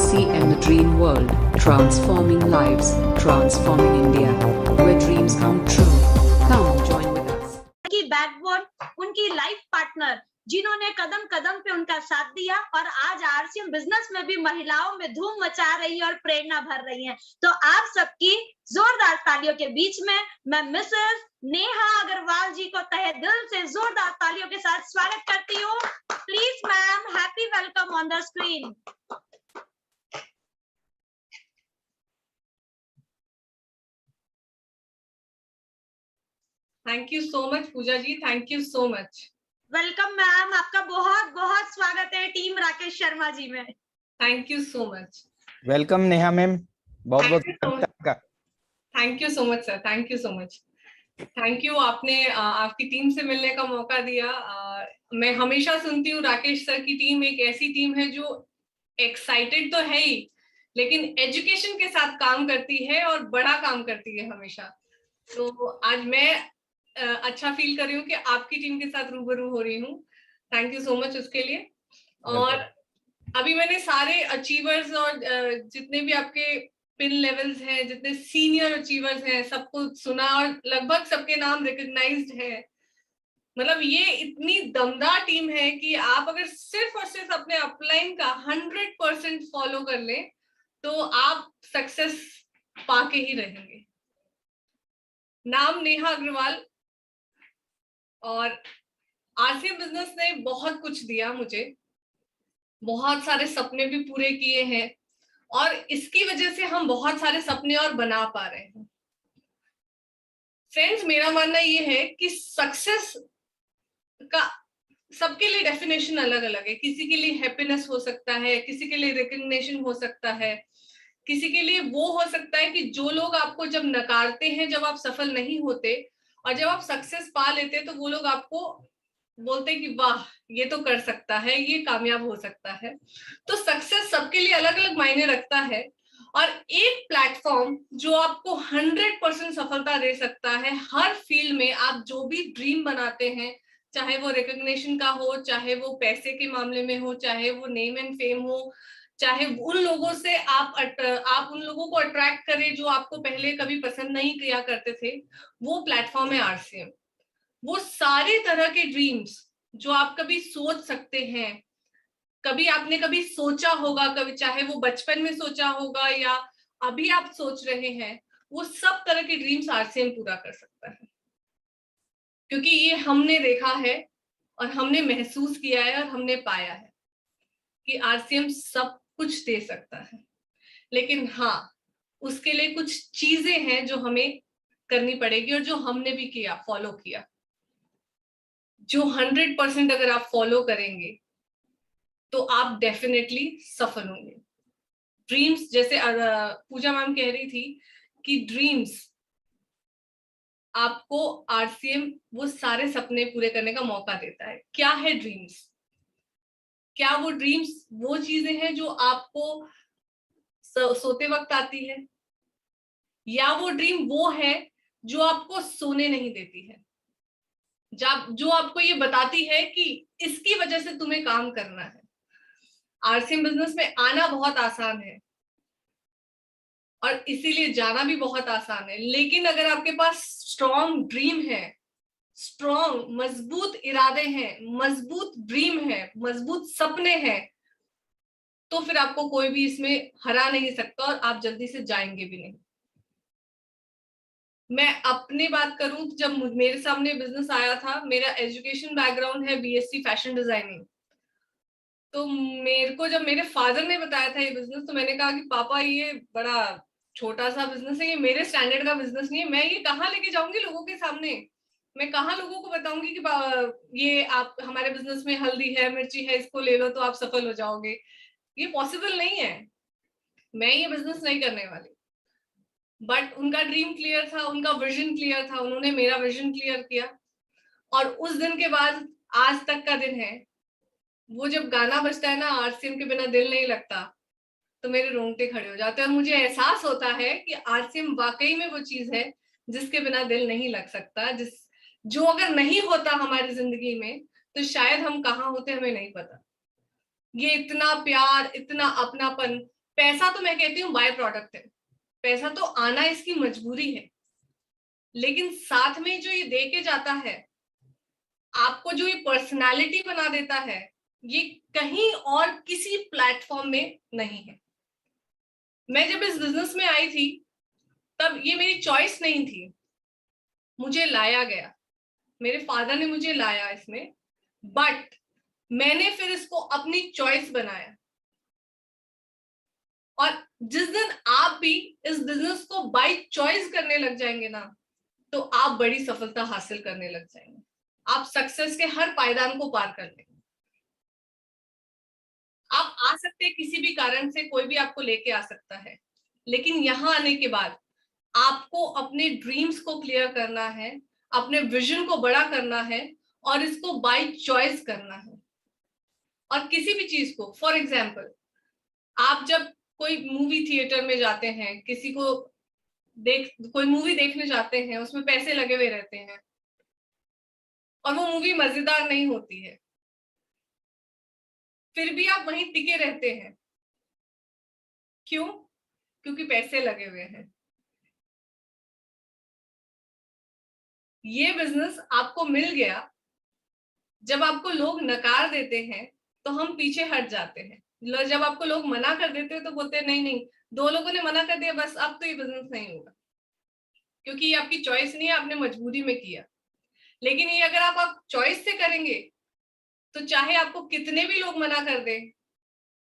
RCM, the dream world, transforming lives, transforming India, where dreams come true. Come join with us. उनकी backbone, उनकी life partner, जिन्होंने कदम कदम पे उनका साथ दिया और आज आरसीएम बिजनेस में भी महिलाओं में धूम मचा रही है और प्रेरणा भर रही है। तो आप सबकी जोरदार तालियों के बीच में मैं मिसेस नेहा अग्रवाल जी को तहे दिल से जोरदार तालियों के साथ स्वागत करती हूँ। Please ma'am, happy welcome on the screen. Thank you so much Pooja ji, thank you so much. Welcome ma'am, आपका बहुत बहुत स्वागत है टीम राकेश शर्मा जी में। Thank you so much. Welcome Neha ma'am, बहुत बहुत आपका। Thank you so much sir, thank you so much. Thank you, आपने आपकी टीम से मिलने का मौका दिया। मैं हमेशा सुनती हूँ राकेश सर की टीम एक ऐसी टीम है जो एक्साइटेड तो है ही, लेकिन एजुकेशन के साथ काम करती है और बड़ा काम करती है हमेशा। तो आज मैं अच्छा फील कर रही हूँ कि आपकी टीम के साथ रूबरू हो रही हूँ। थैंक यू सो मच उसके लिए। और अभी मैंने सारे अचीवर्स और जितने भी आपके पिन लेवल्स हैं, जितने सीनियर अचीवर्स हैं, सबको सुना और लगभग सबके नाम रिकॉग्नाइज्ड है। मतलब ये इतनी दमदार टीम है कि आप अगर सिर्फ और सिर्फ अपने अपलाइन का 100% फॉलो कर लें तो आप सक्सेस पाके ही रहेंगे। नाम नेहा अग्रवाल, और आरसीएम बिजनेस ने बहुत कुछ दिया मुझे, बहुत सारे सपने भी पूरे किए हैं और इसकी वजह से हम बहुत सारे सपने और बना पा रहे हैं। फ्रेंड्स, मेरा मानना ये है कि सक्सेस का सबके लिए डेफिनेशन अलग अलग है। किसी के लिए हैप्पीनेस हो सकता है, किसी के लिए रिकग्निशन हो सकता है, किसी के लिए वो हो सकता है कि जो लोग आपको जब नकारते हैं, जब आप सफल नहीं होते, और जब आप सक्सेस पा लेते तो वो लोग आपको बोलते हैं कि वाह ये तो कर सकता है, ये कामयाब हो सकता है। तो सक्सेस सबके लिए अलग अलग मायने रखता है और एक प्लेटफॉर्म जो आपको 100% सफलता दे सकता है हर फील्ड में। आप जो भी ड्रीम बनाते हैं, चाहे वो रिकग्निशन का हो, चाहे वो पैसे के मामले में हो, चाहे वो नेम एंड फेम हो, चाहे उन लोगों से आप उन लोगों को अट्रैक्ट करें जो आपको पहले कभी पसंद नहीं किया करते थे, वो प्लेटफॉर्म है आरसीएम। वो सारे तरह के ड्रीम्स जो आप कभी सोच सकते हैं, कभी आपने कभी सोचा होगा, कभी चाहे वो बचपन में सोचा होगा या अभी आप सोच रहे हैं, वो सब तरह के ड्रीम्स आरसीएम पूरा कर सकता है। क्योंकि ये हमने देखा है और हमने महसूस किया है और हमने पाया है कि आरसीएम सब कुछ दे सकता है। लेकिन हाँ, उसके लिए कुछ चीजें हैं जो हमें करनी पड़ेगी और जो हमने भी किया, फॉलो किया। जो 100% अगर आप फॉलो करेंगे तो आप डेफिनेटली सफल होंगे। ड्रीम्स, जैसे पूजा मैम कह रही थी कि ड्रीम्स आपको आरसीएम वो सारे सपने पूरे करने का मौका देता है। क्या है ड्रीम्स? क्या वो ड्रीम्स वो चीजें हैं जो आपको सोते वक्त आती है, या वो ड्रीम वो है जो आपको सोने नहीं देती है, जो आपको ये बताती है कि इसकी वजह से तुम्हें काम करना है। आरसीएम बिजनेस में आना बहुत आसान है और इसीलिए जाना भी बहुत आसान है। लेकिन अगर आपके पास स्ट्रॉन्ग ड्रीम है, स्ट्रॉन्ग मजबूत इरादे हैं, मजबूत ड्रीम है, मजबूत सपने हैं, तो फिर आपको कोई भी इसमें हरा नहीं सकता और आप जल्दी से जाएंगे भी नहीं। मैं अपनी बात करूं, जब मेरे सामने बिजनेस आया था, मेरा एजुकेशन बैकग्राउंड है बीएससी फैशन डिजाइनिंग। तो मेरे को जब मेरे फादर ने बताया था ये बिजनेस, तो मैंने कहा कि पापा ये बड़ा छोटा सा बिजनेस है, ये मेरे स्टैंडर्ड का बिजनेस नहीं है, मैं ये कहाँ लेके जाऊंगी लोगों के सामने, मैं कहाँ लोगों को बताऊंगी कि ये आप हमारे बिजनेस में हल्दी है, मिर्ची है, इसको ले लो तो आप सफल हो जाओगे। ये पॉसिबल नहीं है, मैं ये बिजनेस नहीं करने वाली। बट उनका ड्रीम क्लियर था, उनका विजन क्लियर था, उन्होंने मेरा विजन क्लियर किया। और उस दिन के बाद आज तक का दिन है, वो जब गाना बजता है ना, आरसीएम के बिना दिल नहीं लगता, तो मेरे रोंगटे खड़े हो जाते हैं और मुझे एहसास होता है कि आरसीएम वाकई में वो चीज है जिसके बिना दिल नहीं लग सकता, जो अगर नहीं होता हमारी जिंदगी में तो शायद हम कहाँ होते हमें नहीं पता। ये इतना प्यार, इतना अपनापन पैसा तो मैं कहती हूँ बाय प्रोडक्ट है, पैसा तो आना इसकी मजबूरी है, लेकिन साथ में जो ये दे के जाता है, आपको जो ये पर्सनालिटी बना देता है, ये कहीं और किसी प्लेटफॉर्म में नहीं है। मैं जब इस बिजनेस में आई थी तब ये मेरी चॉइस नहीं थी, मुझे लाया गया, मेरे फादर ने मुझे लाया इसमें, बट मैंने फिर इसको अपनी चॉइस बनाया। और जिस दिन आप भी इस बिजनेस को बाय चॉइस करने लग जाएंगे ना, तो आप बड़ी सफलता हासिल करने लग जाएंगे, आप सक्सेस के हर पायदान को पार कर लेंगे। आप आ सकते हैं किसी भी कारण से, कोई भी आपको लेके आ सकता है, लेकिन यहाँ आने के बाद आपको अपने ड्रीम्स को क्लियर करना है, अपने विजन को बड़ा करना है और इसको बाय चॉइस करना है। और किसी भी चीज को, फॉर एग्जाम्पल, आप जब कोई मूवी थिएटर में जाते हैं, किसी को कोई मूवी देखने जाते हैं, उसमें पैसे लगे हुए रहते हैं और वो मूवी मजेदार नहीं होती है, फिर भी आप वहीं टिके रहते हैं। क्यों? क्योंकि पैसे लगे हुए हैं। ये बिजनेस आपको मिल गया, जब आपको लोग नकार देते हैं तो हम पीछे हट जाते हैं, जब आपको लोग मना कर देते हैं तो बोलते हैं नहीं नहीं, 2 लोगों ने मना कर दिया, बस अब तो ये बिजनेस नहीं होगा, क्योंकि ये आपकी चॉइस नहीं है, आपने मजबूरी में किया। लेकिन ये अगर आप चॉइस से करेंगे तो चाहे आपको कितने भी लोग मना कर दे,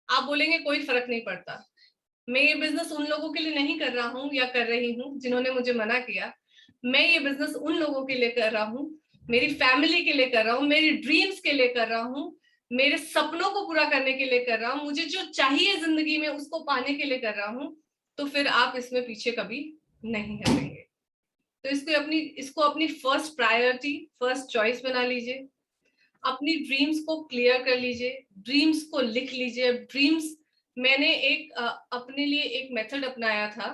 आप बोलेंगे कोई फर्क नहीं पड़ता, मैं ये बिजनेस उन लोगों के लिए नहीं कर रहा हूँ या कर रही हूँ जिन्होंने मुझे मना किया, मैं ये बिजनेस उन लोगों के लिए कर रहा हूँ, मेरी फैमिली के लिए कर रहा हूँ, मेरी ड्रीम्स के लिए कर रहा हूँ, मेरे सपनों को पूरा करने के लिए कर रहा हूँ, मुझे जो चाहिए जिंदगी में उसको पाने के लिए कर रहा हूँ, तो फिर आप इसमें पीछे कभी नहीं हटेंगे। तो इसको अपनी फर्स्ट प्रायोरिटी, फर्स्ट चॉइस बना लीजिए, अपनी ड्रीम्स को क्लियर कर लीजिए, ड्रीम्स को लिख लीजिए। ड्रीम्स, मैंने अपने लिए एक मेथड अपनाया था।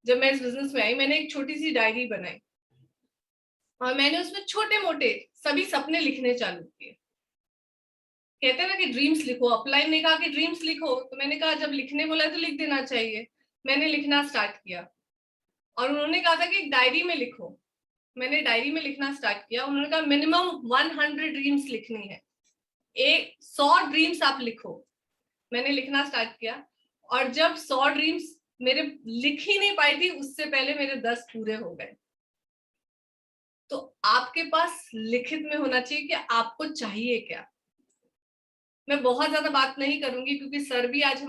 जब मैं इस बिजनेस में आई, मैंने एक छोटी सी डायरी बनाई और मैंने उसमें छोटे मोटे सभी सपने लिखने चालू किए। कहते हैं ना कि ड्रीम्स लिखो, अपलाइन ने कहा कि ड्रीम्स लिखो, तो मैंने कहा जब लिखने बोला तो लिख देना चाहिए। मैंने लिखना स्टार्ट किया और उन्होंने कहा था कि एक डायरी में लिखो। मैंने डायरी में लिखना स्टार्ट किया। उन्होंने कहा मिनिमम 100 ड्रीम्स लिखनी है, 100 ड्रीम्स आप लिखो। मैंने लिखना स्टार्ट किया और जब 100 ड्रीम्स मेरे लिख ही नहीं पाई थी, उससे पहले मेरे 10 पूरे हो गए। तो आपके पास लिखित में होना चाहिए कि आपको चाहिए क्या। मैं बहुत ज्यादा बात नहीं करूंगी क्योंकि सर भी आज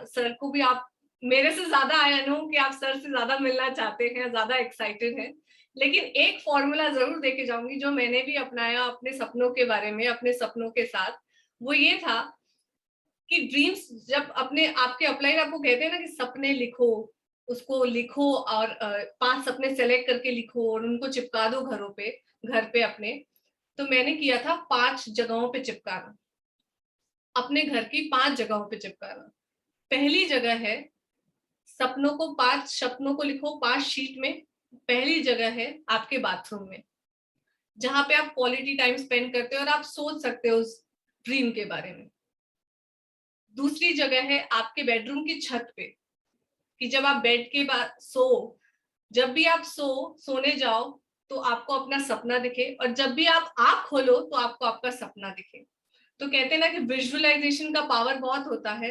सर को भी आप मेरे से ज्यादा आई नो कि आप सर से ज्यादा मिलना चाहते हैं, ज्यादा एक्साइटेड हैं, लेकिन एक फॉर्मूला जरूर देके जाऊंगी जो मैंने भी अपनाया अपने सपनों के बारे में, अपने सपनों के साथ। वो ये था कि ड्रीम्स जब अपने आपके अपलाइन आपको कहते हैं ना कि सपने लिखो, उसको लिखो और 5 सपने सेलेक्ट करके लिखो और उनको चिपका दो घर पे अपने। तो मैंने किया था 5 जगहों पे चिपकाना, अपने घर की 5 जगहों पे चिपकाना। पहली जगह है सपनों को, 5 सपनों को लिखो 5 शीट में। पहली जगह है आपके बाथरूम में, जहां पे आप क्वालिटी टाइम स्पेंड करते हो और आप सोच सकते हो उस ड्रीम के बारे में। दूसरी जगह है आपके बेडरूम की छत पे, कि जब आप बेड के बाद जब भी आप सोने जाओ तो आपको अपना सपना दिखे, और जब भी आप आंख खोलो तो आपको आपका सपना दिखे। तो कहते हैं ना कि विजुअलाइजेशन का पावर बहुत होता है।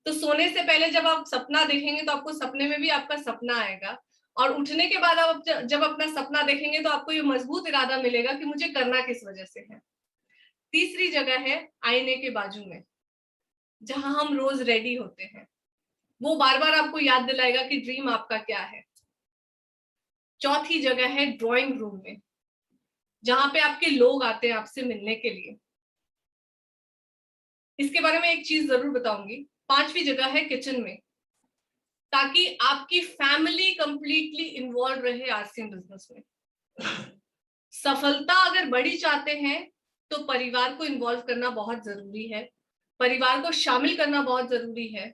तो सोने से पहले जब आप सपना देखेंगे तो आपको सपने में भी आपका सपना आएगा, और उठने के बाद आप जब अपना सपना देखेंगे तो आपको ये मजबूत इरादा मिलेगा कि मुझे करना किस वजह से है। तीसरी जगह है आईने के बाजू में, जहां हम रोज रेडी होते हैं। वो बार बार आपको याद दिलाएगा कि ड्रीम आपका क्या है। चौथी जगह है ड्राइंग रूम में, जहां पे आपके लोग आते हैं आपसे मिलने के लिए। इसके बारे में एक चीज जरूर बताऊंगी। 5वीं जगह है किचन में, ताकि आपकी फैमिली कंप्लीटली इन्वॉल्व रहे आरसीएम बिजनेस में। सफलता अगर बड़ी चाहते हैं तो परिवार को इन्वॉल्व करना बहुत जरूरी है, परिवार को शामिल करना बहुत जरूरी है,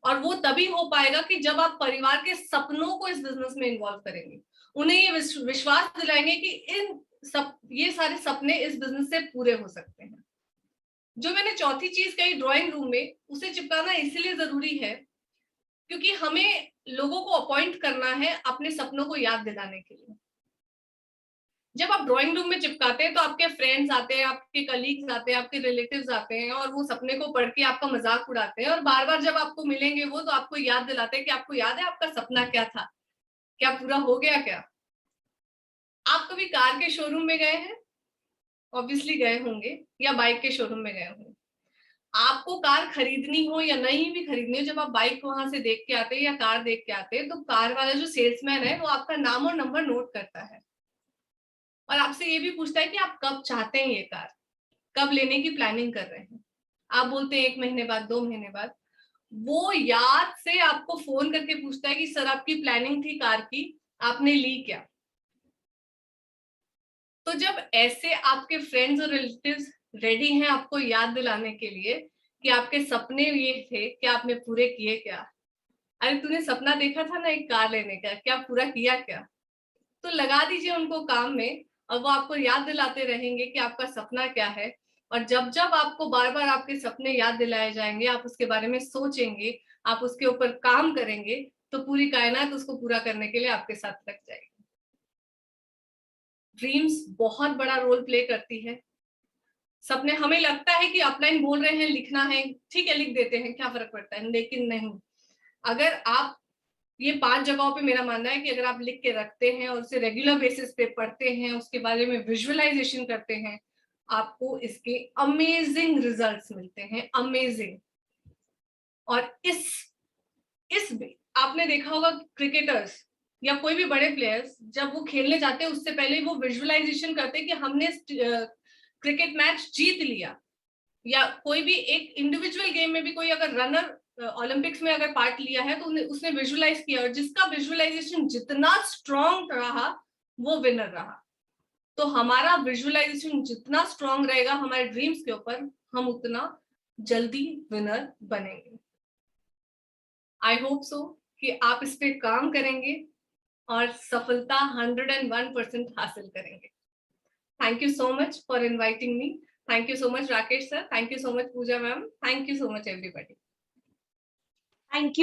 और वो तभी हो पाएगा कि जब आप परिवार के सपनों को इस बिजनेस में इन्वॉल्व करेंगे, उन्हें ये विश्वास दिलाएंगे कि ये सारे सपने इस बिजनेस से पूरे हो सकते हैं। जो मैंने चौथी चीज कही ड्राइंग रूम में, उसे चिपकाना इसलिए जरूरी है क्योंकि हमें लोगों को अपॉइंट करना है अपने सपनों को याद दिलाने के लिए। जब आप ड्राइंग रूम में चिपकाते हैं तो आपके फ्रेंड्स आते हैं, आपके कलीग्स आते हैं, आपके रिलेटिव्स आते हैं और वो सपने को पढ़ के आपका मजाक उड़ाते हैं, और बार बार जब आपको मिलेंगे वो तो आपको याद दिलाते हैं कि आपको याद है आपका सपना क्या था, क्या पूरा हो गया क्या। आप कभी कार के शोरूम में गए हैं? ऑब्वियसली गए होंगे, या बाइक के शोरूम में गए होंगे। आपको कार खरीदनी हो या नहीं भी खरीदनी हो, जब आप बाइक वहां से देख के आते हैं या कार देख के आते हैं तो कार वाला जो सेल्समैन है वो आपका नाम और नंबर नोट करता है और आपसे ये भी पूछता है कि आप कब चाहते हैं ये कार, कब लेने की प्लानिंग कर रहे हैं। आप बोलते हैं 1 महीने बाद, 2 महीने बाद, वो याद से आपको फोन करके पूछता है कि सर आपकी प्लानिंग थी कार की, आपने ली क्या। तो जब ऐसे आपके फ्रेंड्स और रिलेटिव्स रेडी हैं आपको याद दिलाने के लिए कि आपके सपने ये थे, क्या आपने पूरे किए क्या, अरे तूने सपना देखा था ना एक कार लेने का, क्या पूरा किया क्या, तो लगा दीजिए उनको काम में और वो आपको याद दिलाते रहेंगे कि आपका सपना क्या है। और जब जब आपको बार बार आपके सपने याद दिलाए जाएंगे, आप उसके बारे में सोचेंगे, आप उसके ऊपर काम करेंगे, तो पूरी कायनात उसको पूरा करने के लिए आपके साथ लग जाएगी। ड्रीम्स बहुत बड़ा रोल प्ले करती है। सपने, हमें लगता है कि अपलाइन बोल रहे हैं लिखना है, ठीक है लिख देते हैं, क्या फर्क पड़ता है, लेकिन नहीं। अगर आप ये 5 जगहों पे मेरा मानना है कि अगर आप लिख के रखते हैं और उसे रेगुलर बेसिस पे पढ़ते हैं, उसके बारे में विजुअलाइजेशन करते हैं, आपको इसके अमेजिंग रिजल्ट्स मिलते हैं, अमेजिंग। और इस आपने देखा होगा क्रिकेटर्स या कोई भी बड़े प्लेयर्स जब वो खेलने जाते हैं उससे पहले वो विजुअलाइजेशन करते हैं कि हमने क्रिकेट मैच जीत लिया। या कोई भी एक इंडिविजुअल गेम में भी कोई अगर रनर ओलंपिक्स में अगर पार्ट लिया है तो उसने विजुअलाइज किया, और जिसका विजुअलाइजेशन जितना स्ट्रॉन्ग रहा वो विनर रहा। तो हमारा विजुअलाइजेशन जितना स्ट्रॉन्ग रहेगा हमारे ड्रीम्स के ऊपर, हम उतना जल्दी विनर बनेंगे। आई होप सो कि आप इस पे काम करेंगे और सफलता 101% हासिल करेंगे। Thank you so much for inviting me. Thank you so much Rakesh sir, thank you so much Pooja ma'am, thank you so much everybody. Thank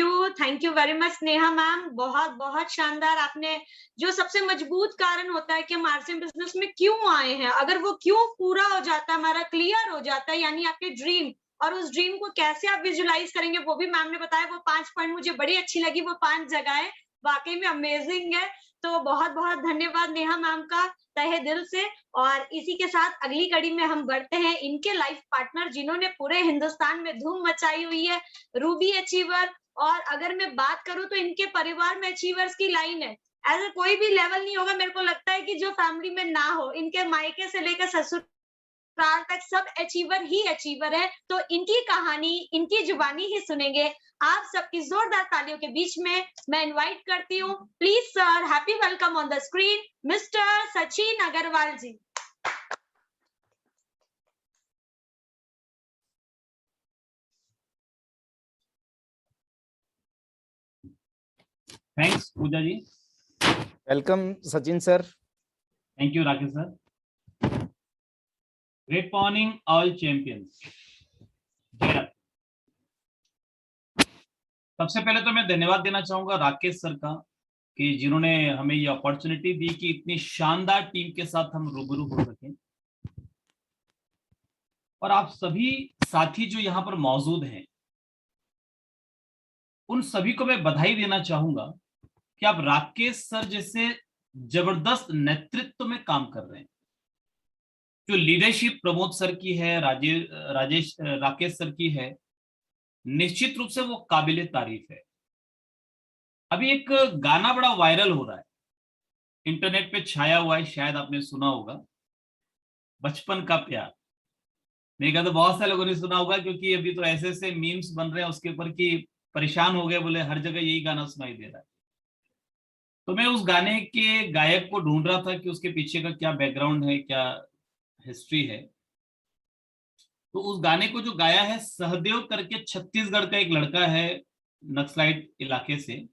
you very much Neha ma'am. बहुत बहुत शानदार। आपने जो सबसे मजबूत कारण होता है कि हम आरसीएम बिजनेस में क्यों आए हैं, अगर वो क्यों पूरा हो जाता है, हमारा क्लियर हो जाता है, यानी आपके ड्रीम, और उस ड्रीम को कैसे आप विजुलाइज करेंगे वो भी मैम ने बताया। वो 5 पॉइंट मुझे बड़ी अच्छी लगी, वो 5 जगहें वाकई में अमेजिंग है। तो बहुत बहुत धन्यवाद नेहा मैम का तहे दिल से। और इसी के साथ अगली कड़ी में हम बढ़ते हैं इनके लाइफ पार्टनर जिन्होंने पूरे हिंदुस्तान में धूम मचाई हुई है, रूबी अचीवर। और अगर मैं बात करूं तो इनके परिवार में अचीवर्स की लाइन है, ऐसा कोई भी लेवल नहीं होगा मेरे को लगता है कि जो फैमिली में ना हो। इनके मायके से लेकर ससुराल तक सब अचीवर ही अचीवर है। तो इनकी कहानी, इनकी जुबानी ही सुनेंगे। आप सबकी जोरदार तालियों के बीच में मैं इनवाइट करती हूँ, please sir, happy welcome on the screen mister Sachin Agarwal ji. Thanks Pooja ji. Welcome Sachin sir. Thank you Rakesh sir. Great morning all champions. सबसे पहले तो मैं धन्यवाद देना चाहूंगा राकेश सर का कि जिन्होंने हमें ये अपॉर्चुनिटी दी कि इतनी शानदार टीम के साथ हम रूबरू हो सकें। और आप सभी साथी जो यहाँ पर मौजूद हैं उन सभी को मैं बधाई देना चाहूंगा कि आप राकेश सर जैसे जबरदस्त नेतृत्व में काम कर रहे हैं। जो लीडरशिप प्रमोद सर की है, राकेश सर की है, निश्चित रूप से वो काबिले तारीफ है। अभी एक गाना बड़ा वायरल हो रहा है, इंटरनेट पे छाया हुआ है, शायद आपने सुना होगा, बचपन का प्यार। मेरे ख्याल तो बहुत सारे लोगों ने सुना होगा क्योंकि अभी तो ऐसे ऐसे मीम्स बन रहे हैं उसके ऊपर कि परेशान हो गए, बोले हर जगह यही गाना सुनाई दे रहा है। तो मैं उस गाने के गायक को ढूंढ रहा था कि उसके पीछे का क्या बैकग्राउंड है, क्या हिस्ट्री है। तो उस गाने को जो गाया है सहदेव करके छत्तीसगढ़ का एक लड़का है, नक्सलाइट इलाके से,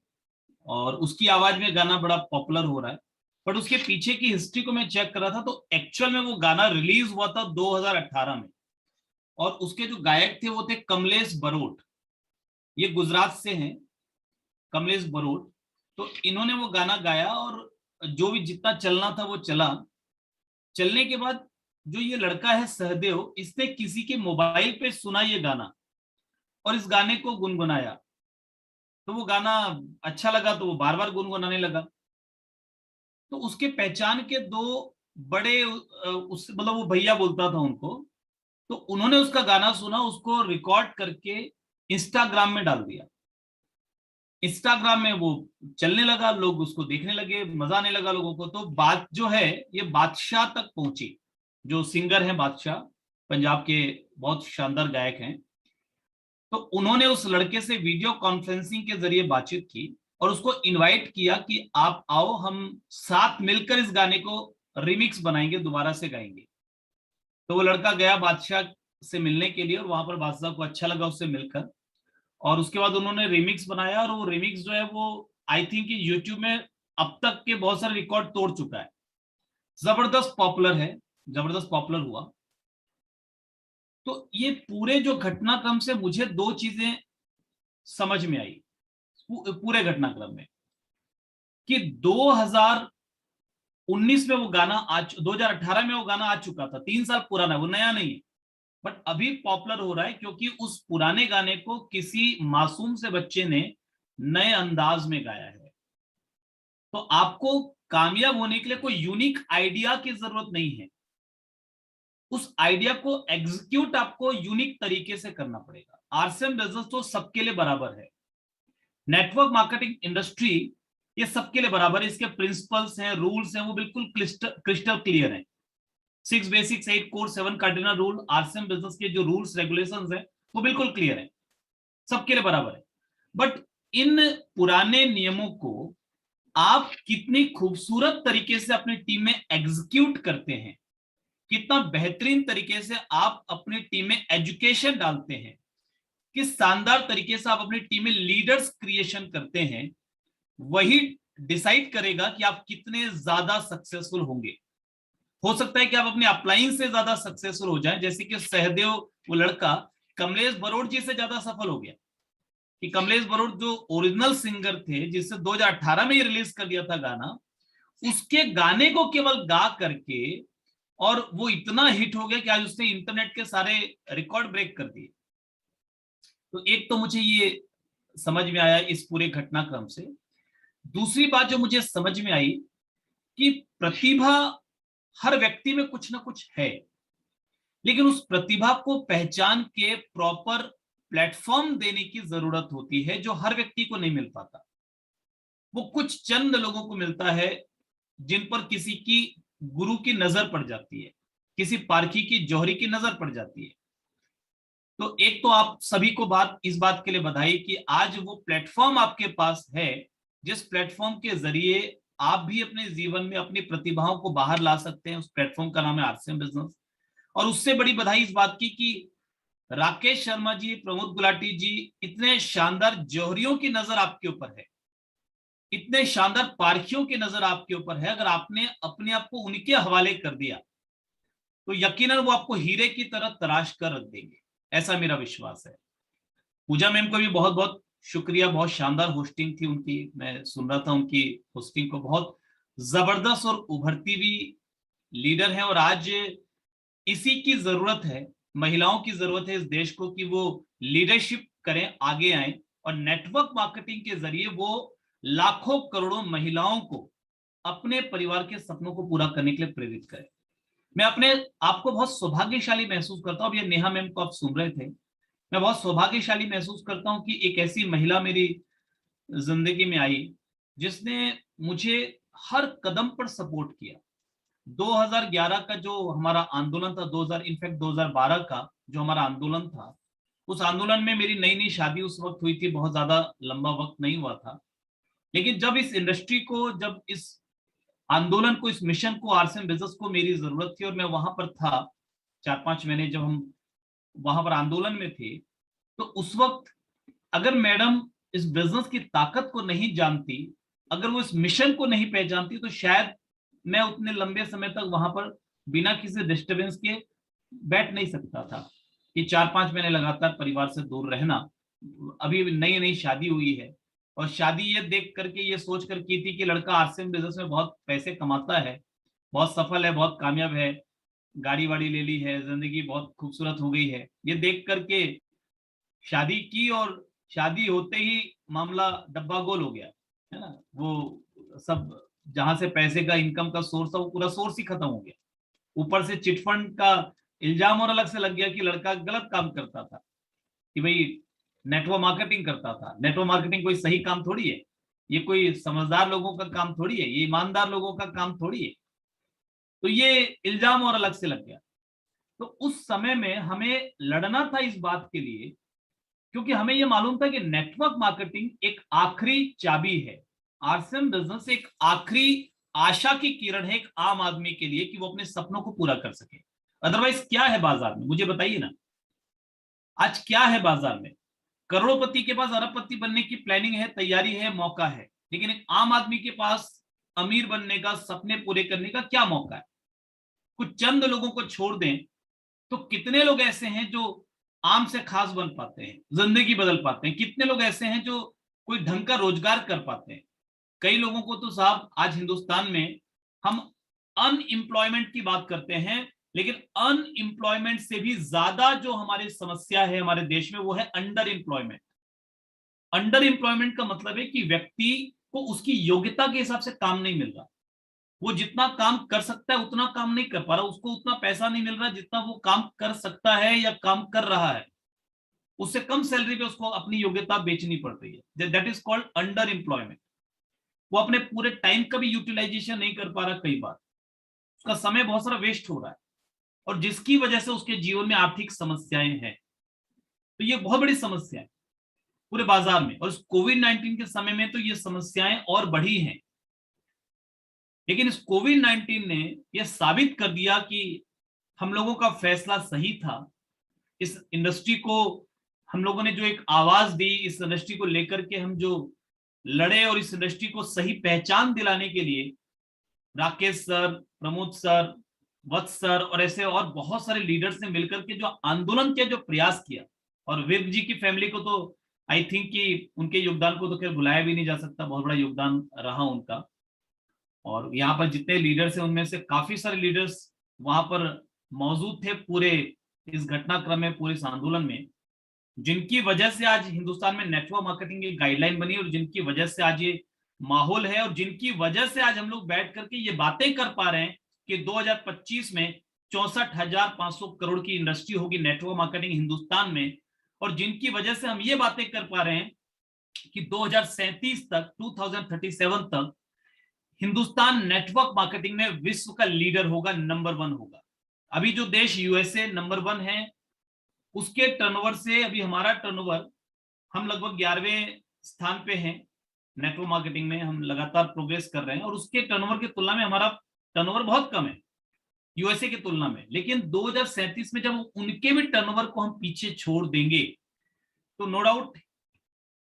और उसकी आवाज में गाना बड़ा पॉपुलर हो रहा है। बट उसके पीछे की हिस्ट्री को मैं चेक कर रहा था तो एक्चुअल में वो गाना रिलीज हुआ था 2018 में, और उसके जो गायक थे वो थे कमलेश बरोट, ये गुजरात से हैं। कमलेश बरोड़, तो इन्होंने वो गाना गाया और जो भी जितना चलना था वो चला। चलने के बाद जो ये लड़का है सहदेव, इसने किसी के मोबाइल पे सुना ये गाना और इस गाने को गुनगुनाया। तो वो गाना अच्छा लगा तो वो बार बार गुनगुनाने लगा। तो उसके पहचान के दो बड़े उस मतलब वो भैया बोलता था उनको, तो उन्होंने उसका गाना सुना, उसको रिकॉर्ड करके इंस्टाग्राम में डाल दिया। इंस्टाग्राम में वो चलने लगा, लोग उसको देखने लगे, मजा आने लगा लोगों को। तो बात जो है ये बादशाह तक पहुंची, जो सिंगर हैं बादशाह, पंजाब के बहुत शानदार गायक हैं। तो उन्होंने उस लड़के से वीडियो कॉन्फ्रेंसिंग के जरिए बातचीत की और उसको इनवाइट किया कि आप आओ, हम साथ मिलकर इस गाने को रिमिक्स बनाएंगे, दोबारा से गाएंगे। तो वो लड़का गया बादशाह से मिलने के लिए और वहां पर बादशाह को अच्छा लगा उससे मिलकर, और उसके बाद उन्होंने रिमिक्स बनाया। और वो रिमिक्स जो है वो आई थिंक यूट्यूब में अब तक के बहुत सारे रिकॉर्ड तोड़ चुका है। जबरदस्त पॉपुलर है, जबरदस्त पॉपुलर हुआ। तो ये पूरे जो घटनाक्रम से मुझे दो चीजें समझ में आई पूरे घटनाक्रम में, कि 2019 में वो गाना 2018 में वो गाना आ चुका था, 3 साल पुराना, वो नया नहीं है, बट अभी पॉपुलर हो रहा है क्योंकि उस पुराने गाने को किसी मासूम से बच्चे ने नए अंदाज में गाया है। तो आपको कामयाब होने के लिए कोई यूनिक आइडिया की जरूरत नहीं है, उस आइडिया को एग्जीक्यूट आपको यूनिक तरीके से करना पड़ेगा। आरसीएम बिजनेस तो सबके लिए बराबर है, नेटवर्क मार्केटिंग इंडस्ट्री ये सबके लिए बराबर है। इसके प्रिंसिपल्स हैं, रूल्स हैं, वो बिल्कुल क्रिस्टल क्लियर हैं। 6 basics, 8 core, 7 cardinal rule, RCM business के जो रूल्स रेगुलेशंस हैं वो बिल्कुल क्लियर है, सबके लिए बराबर है। बट इन पुराने नियमों को आप कितनी खूबसूरत तरीके से अपनी टीम में एग्जीक्यूट करते हैं, कितना बेहतरीन तरीके से आप अपनी टीम में एजुकेशन डालते हैं, किस शानदार तरीके से आप अपनी टीम में लीडर्स क्रिएशन करते हैं, वही डिसाइड करेगा कि आप कितने ज्यादा सक्सेसफुल होंगे। हो सकता है कि आप अपने अपलाइन से ज्यादा सक्सेसफुल हो जाएं, जैसे कि सहदेव वो लड़का कमलेश बरोड़ जी से ज्यादा सफल हो गया। कि कमलेश बरोड़ जो ओरिजिनल सिंगर थे, जिससे 2018 में ये रिलीज कर दिया था गाना, उसके गाने को केवल गा करके और वो इतना हिट हो गया कि आज उसने इंटरनेट के सारे रिकॉर्ड ब्रेक कर दिए। तो एक तो मुझे ये समझ में आया इस पूरे घटनाक्रम से। दूसरी बात जो मुझे समझ में आई कि प्रतिभा हर व्यक्ति में कुछ ना कुछ है, लेकिन उस प्रतिभा को पहचान के प्रॉपर प्लेटफॉर्म देने की जरूरत होती है, जो हर व्यक्ति को नहीं मिल पाता। वो कुछ चंद लोगों को मिलता है जिन पर किसी की गुरु की नजर पड़ जाती है, किसी पारखी की जौहरी की नजर पड़ जाती है। तो एक तो आप सभी को इस बात के लिए बधाई कि आज वो प्लेटफॉर्म आपके पास है, जिस प्लेटफॉर्म के जरिए आप भी अपने जीवन में अपनी प्रतिभाओं को बाहर ला सकते हैं। उस प्लेटफॉर्म का नाम है आरसीएम बिजनेस। और उससे बड़ी बधाई इस बात की कि राकेश शर्मा जी, प्रमोद गुलाटी जी, इतने शानदार जौहरियों की नजर आपके ऊपर है, इतने शानदार पारखियों की नजर आपके ऊपर है। अगर आपने अपने आप को उनके हवाले कर दिया तो यकीनन वो आपको हीरे की तरह तराश कर रख देंगे, ऐसा मेरा विश्वास है। पूजा मैम को भी बहुत बहुत शुक्रिया, बहुत शानदार होस्टिंग थी उनकी। मैं सुन रहा था उनकी होस्टिंग को, बहुत जबरदस्त और उभरती हुई लीडर है। और आज इसी की जरूरत है, महिलाओं की जरूरत है इस देश को, कि वो लीडरशिप करें, आगे आए और नेटवर्क मार्केटिंग के जरिए वो लाखों करोड़ों महिलाओं को अपने परिवार के सपनों को पूरा करने के लिए प्रेरित करें। मैं अपने आपको बहुत सौभाग्यशाली महसूस करता हूँ। अब ये नेहा मैम को आप सुन रहे थे, मैं बहुत सौभाग्यशाली महसूस करता हूँ कि एक ऐसी महिला मेरी जिंदगी में आई जिसने मुझे हर कदम पर सपोर्ट किया। 2011 का जो हमारा आंदोलन था, 2012 का जो हमारा आंदोलन था, उस आंदोलन में मेरी नई नई शादी उस वक्त हुई थी, बहुत ज्यादा लंबा वक्त नहीं हुआ था। लेकिन जब इस इंडस्ट्री को, जब इस आंदोलन को, इस मिशन को, आरसीएम बिजनेस को मेरी जरूरत थी और मैं वहां पर था 4-5 महीने, जब हम वहां पर आंदोलन में थे, तो उस वक्त अगर मैडम इस बिजनेस की ताकत को नहीं जानती, अगर वो इस मिशन को नहीं पहचानती, तो शायद मैं उतने लंबे समय तक वहां पर बिना किसी डिस्टरबेंस के बैठ नहीं सकता था। कि 4-5 महीने लगातार परिवार से दूर रहना, अभी नई नई शादी हुई है, और शादी ये देख करके ये सोच कर की थी कि लड़का आरसीएम बिजनेस में बहुत पैसे कमाता है, बहुत सफल है, बहुत कामयाब है, गाड़ी वाड़ी ले ली है, जिंदगी बहुत खूबसूरत हो गई है, ये देख करके शादी की और शादी होते ही मामला डब्बा गोल हो गया, है ना। वो सब जहां से पैसे का इनकम का सोर्स था वो पूरा सोर्स ही खत्म हो गया। ऊपर से चिटफंड का इल्जाम और अलग से लग गया कि लड़का गलत काम करता था, कि भाई नेटवर्क मार्केटिंग करता था। नेटवर्क मार्केटिंग कोई सही काम थोड़ी है, ये कोई समझदार लोगों का काम थोड़ी है, ये ईमानदार लोगों का काम थोड़ी है। तो ये इल्जाम और अलग से लग गया। तो उस समय में हमें लड़ना था इस बात के लिए, क्योंकि हमें यह मालूम था कि नेटवर्क मार्केटिंग एक आखिरी चाबी है, आरसीएम बिजनेस एक आखिरी आशा की किरण है एक आम आदमी के लिए कि वो अपने सपनों को पूरा कर सके। अदरवाइज क्या है बाजार में, मुझे बताइए ना, आज क्या है बाजार में? करोड़पति के पास अरबपति बनने की प्लानिंग है, तैयारी है, मौका है, लेकिन एक आम आदमी के पास अमीर बनने का, सपने पूरे करने का क्या मौका है? कुछ चंद लोगों को छोड़ दें तो कितने लोग ऐसे हैं जो आम से खास बन पाते हैं, जिंदगी बदल पाते हैं? कितने लोग ऐसे हैं जो कोई ढंग का रोजगार कर पाते हैं? कई लोगों को तो साहब आज हिंदुस्तान में हम अनएम्प्लॉयमेंट की बात करते हैं, लेकिन अनएम्प्लॉयमेंट से भी ज्यादा जो हमारी समस्या है हमारे देश में वो है अंडर एम्प्लॉयमेंट। अंडर एम्प्लॉयमेंट का मतलब है कि व्यक्ति को उसकी योग्यता के हिसाब से काम नहीं मिल रहा, वो जितना काम कर सकता है उतना काम नहीं कर पा रहा, उसको उतना पैसा नहीं मिल रहा जितना वो काम कर सकता है या काम कर रहा है, उससे कम सैलरी पे उसको अपनी योग्यता बेचनी पड़ रही है। That is called under employment. वो अपने पूरे टाइम का भी यूटिलाइजेशन नहीं कर पा रहा, कई बार उसका समय बहुत सारा वेस्ट हो रहा है, और जिसकी वजह से उसके जीवन में आर्थिक समस्याएं हैं। तो ये बहुत बड़ी समस्या है पूरे बाजार में, और इस कोविड-19 के समय में तो ये समस्याएं और बढ़ी हैं। लेकिन इस कोविड-19 ने यह साबित कर दिया कि हम लोगों का फैसला सही था। इस इंडस्ट्री को हम लोगों ने जो एक आवाज दी, इस इंडस्ट्री को लेकर के हम जो लड़े, और इस इंडस्ट्री को सही पहचान दिलाने के लिए राकेश सर, प्रमोद सर, वत्स सर और ऐसे और बहुत सारे लीडर्स ने मिलकर के जो आंदोलन के जो प्रयास किया, और विर्क जी की फैमिली को तो आई थिंक कि उनके योगदान को तो खैर भुलाया भी नहीं जा सकता, बहुत बड़ा योगदान रहा उनका। और यहाँ पर जितने लीडर्स हैं उनमें से काफी सारे लीडर्स वहां पर मौजूद थे पूरे इस घटनाक्रम में, पूरे इस आंदोलन में, जिनकी वजह से आज हिंदुस्तान में नेटवर्क मार्केटिंग की गाइडलाइन बनी, और जिनकी वजह से आज ये माहौल है, और जिनकी वजह से आज हम लोग बैठ करके ये बातें कर पा रहे हैं कि 2025 में 64,500 करोड़ की इंडस्ट्री होगी नेटवर्क मार्केटिंग हिंदुस्तान में, और जिनकी वजह से हम ये बातें कर पा रहे हैं कि 2037 तक, 2037 तक हिंदुस्तान नेटवर्क मार्केटिंग में विश्व का लीडर होगा, नंबर 1 होगा। अभी जो देश यूएसए नंबर 1 है, उसके टर्नओवर से अभी हमारा टर्नओवर, हम लगभग 11वें स्थान पे हैं नेटवर्क मार्केटिंग में, हम लगातार प्रोग्रेस कर रहे हैं, और उसके टर्नओवर की तुलना में हमारा टर्नओवर बहुत कम है यूएसए की तुलना में। लेकिन 2037 में जब उनके भी टर्नओवर को हम पीछे छोड़ देंगे तो नो डाउट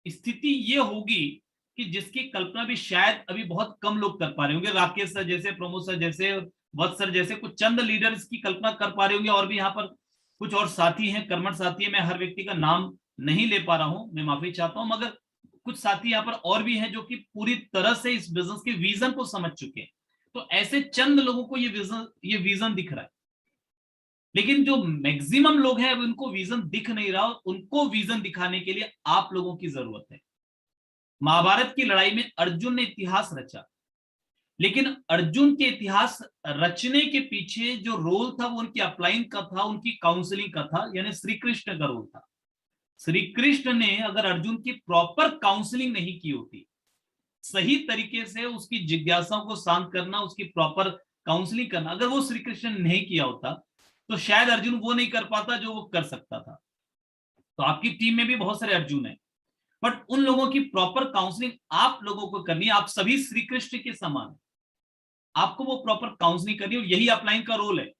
स्थिति ये होगी कि जिसकी कल्पना भी शायद अभी बहुत कम लोग कर पा रहे होंगे। राकेश सर जैसे, प्रमोद सर जैसे, वत्स सर जैसे कुछ चंद लीडर इसकी कल्पना कर पा रहे होंगे, और भी यहाँ पर कुछ और साथी हैं, कर्मठ साथी है, मैं हर व्यक्ति का नाम नहीं ले पा रहा हूं, मैं माफी चाहता हूं, मगर कुछ साथी यहाँ पर और भी हैं जो कि पूरी तरह से इस बिजनेस के विजन को समझ चुके हैं। तो ऐसे चंद लोगों को ये विजन दिख रहा है, लेकिन जो मैक्सिमम लोग हैं उनको विजन दिख नहीं रहा, उनको विजन दिखाने के लिए आप लोगों की जरूरत है। महाभारत की लड़ाई में अर्जुन ने इतिहास रचा, लेकिन अर्जुन के इतिहास रचने के पीछे जो रोल था वो उनकी अपलाइन का था, उनकी काउंसलिंग का था, यानी श्री कृष्ण का रोल था। श्री कृष्ण ने अगर अर्जुन की प्रॉपर काउंसलिंग नहीं की होती, सही तरीके से उसकी जिज्ञासाओं को शांत करना, उसकी प्रॉपर काउंसलिंग करना, अगर वो श्री कृष्ण ने नहीं किया होता तो शायद अर्जुन वो नहीं कर पाता जो वो कर सकता था। तो आपकी टीम में भी बहुत सारे अर्जुन हैं, बट उन लोगों की प्रॉपर काउंसलिंग आप लोगों को करनी है। आप सभी श्री कृष्ण के समान है, आपको वो प्रॉपर काउंसलिंग करनी है, और यही अपलाइन का रोल है।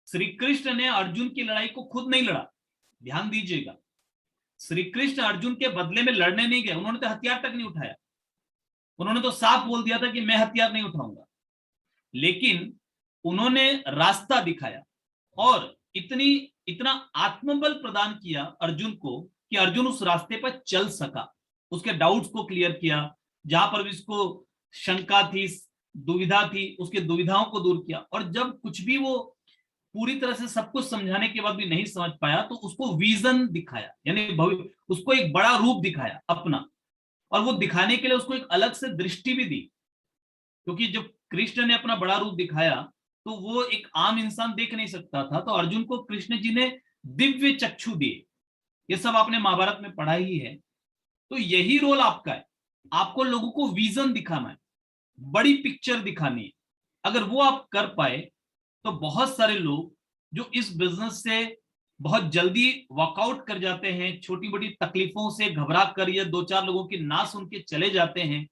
श्री कृष्ण ने अर्जुन की लड़ाई को खुद नहीं लड़ा, ध्यान दीजिएगा। श्री कृष्ण अर्जुन के बदले में लड़ने नहीं गए, उन्होंने तो हथियार तक नहीं उठाया, उन्होंने तो साफ बोल दिया था कि मैं हथियार नहीं उठाऊंगा, लेकिन उन्होंने रास्ता दिखाया और इतना आत्मबल प्रदान किया अर्जुन को कि अर्जुन उस रास्ते पर चल सका। उसके डाउट्स को क्लियर किया, जहां पर भी इसको शंका थी, दुविधा थी, उसके दुविधाओं को दूर किया। और जब कुछ भी वो पूरी तरह से सब कुछ समझाने के बाद भी नहीं समझ पाया तो उसको विजन दिखाया, यानी उसको एक बड़ा रूप दिखाया अपना, और वो दिखाने के लिए उसको एक अलग से दृष्टि भी दी, क्योंकि जब कृष्ण ने अपना बड़ा रूप दिखाया तो वो एक आम इंसान देख नहीं सकता था, तो अर्जुन को कृष्ण जी ने दिव्य चक्षु दिए। ये सब आपने महाभारत में पढ़ा ही है। तो यही रोल आपका है, आपको लोगों को विजन दिखाना है, बड़ी पिक्चर दिखानी है। अगर वो आप कर पाए तो बहुत सारे लोग जो इस बिजनेस से बहुत जल्दी वॉकआउट कर जाते हैं, छोटी बड़ी तकलीफों से घबरा कर या दो चार लोगों की ना सुन के चले जाते हैं,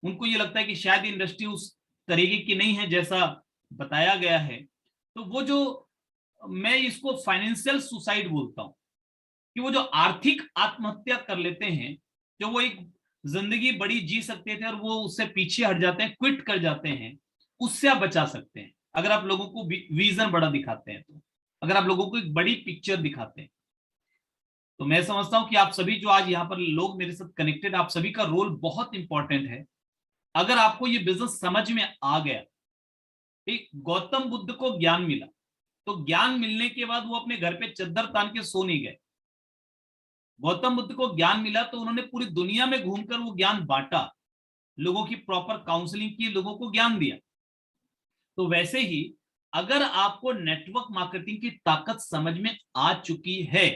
उनको ये लगता है कि शायद इंडस्ट्री उस तरीके की नहीं है जैसा बताया गया है, तो वो जो मैं इसको फाइनेंशियल सुसाइड बोलता हूं, कि वो जो आर्थिक आत्महत्या कर लेते हैं, जो वो एक जिंदगी बड़ी जी सकते थे और वो उससे पीछे हट जाते हैं, क्विट कर जाते हैं, उससे आप बचा सकते हैं अगर आप लोगों को विजन बड़ा दिखाते हैं। तो अगर आप लोगों को एक बड़ी पिक्चर दिखाते हैं तो मैं समझता हूं कि आप सभी जो आज यहाँ पर लोग मेरे साथ कनेक्टेड, आप सभी का रोल बहुत इंपॉर्टेंट है। अगर आपको ये बिजनेस समझ में आ गया, एक गौतम बुद्ध को ज्ञान मिला, तो ज्ञान मिलने के बाद वो अपने घर पे चद्दर तान के सो नहीं गए। गौतम बुद्ध को ज्ञान मिला तो उन्होंने पूरी दुनिया में घूमकर वो ज्ञान बांटा, लोगों की प्रॉपर काउंसलिंग की, लोगों को ज्ञान दिया। तो वैसे ही अगर आपको नेटवर्क मार्केटिंग की ताकत समझ में आ चुकी है,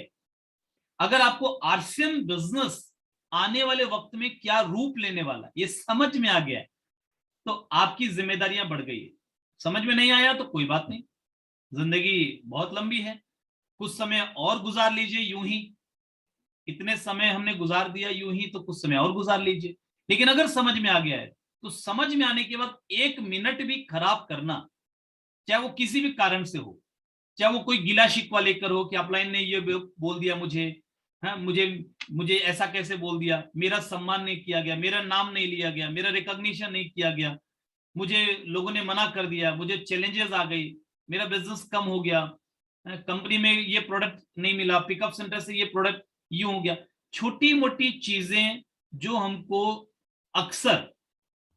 अगर आपको आरसीएम बिजनेस आने वाले वक्त में क्या रूप लेने वाला ये समझ में आ गया है, तो आपकी जिम्मेदारियां बढ़ गई है। समझ में नहीं आया तो कोई बात नहीं, जिंदगी बहुत लंबी है, कुछ समय और गुजार लीजिए यूं ही, इतने समय हमने गुजार दिया यूं ही, तो कुछ समय और गुजार लीजिए। लेकिन अगर समझ में आ गया है तो समझ में आने के बाद एक मिनट भी खराब करना, चाहे वो किसी भी कारण से हो, चाहे वो कोई गिला शिकवा लेकर हो कि अपलाइन ने ये बोल दिया मुझे, हाँ मुझे ऐसा कैसे बोल दिया, मेरा सम्मान नहीं किया गया, मेरा नाम नहीं लिया गया, मेरा रिकॉग्निशन नहीं किया गया, मुझे लोगों ने मना कर दिया, मुझे चैलेंजेस आ गई, मेरा बिजनेस कम हो गया, कंपनी में ये प्रोडक्ट नहीं मिला, पिकअप सेंटर से ये प्रोडक्ट यूं हो गया। छोटी मोटी चीजें जो हमको अक्सर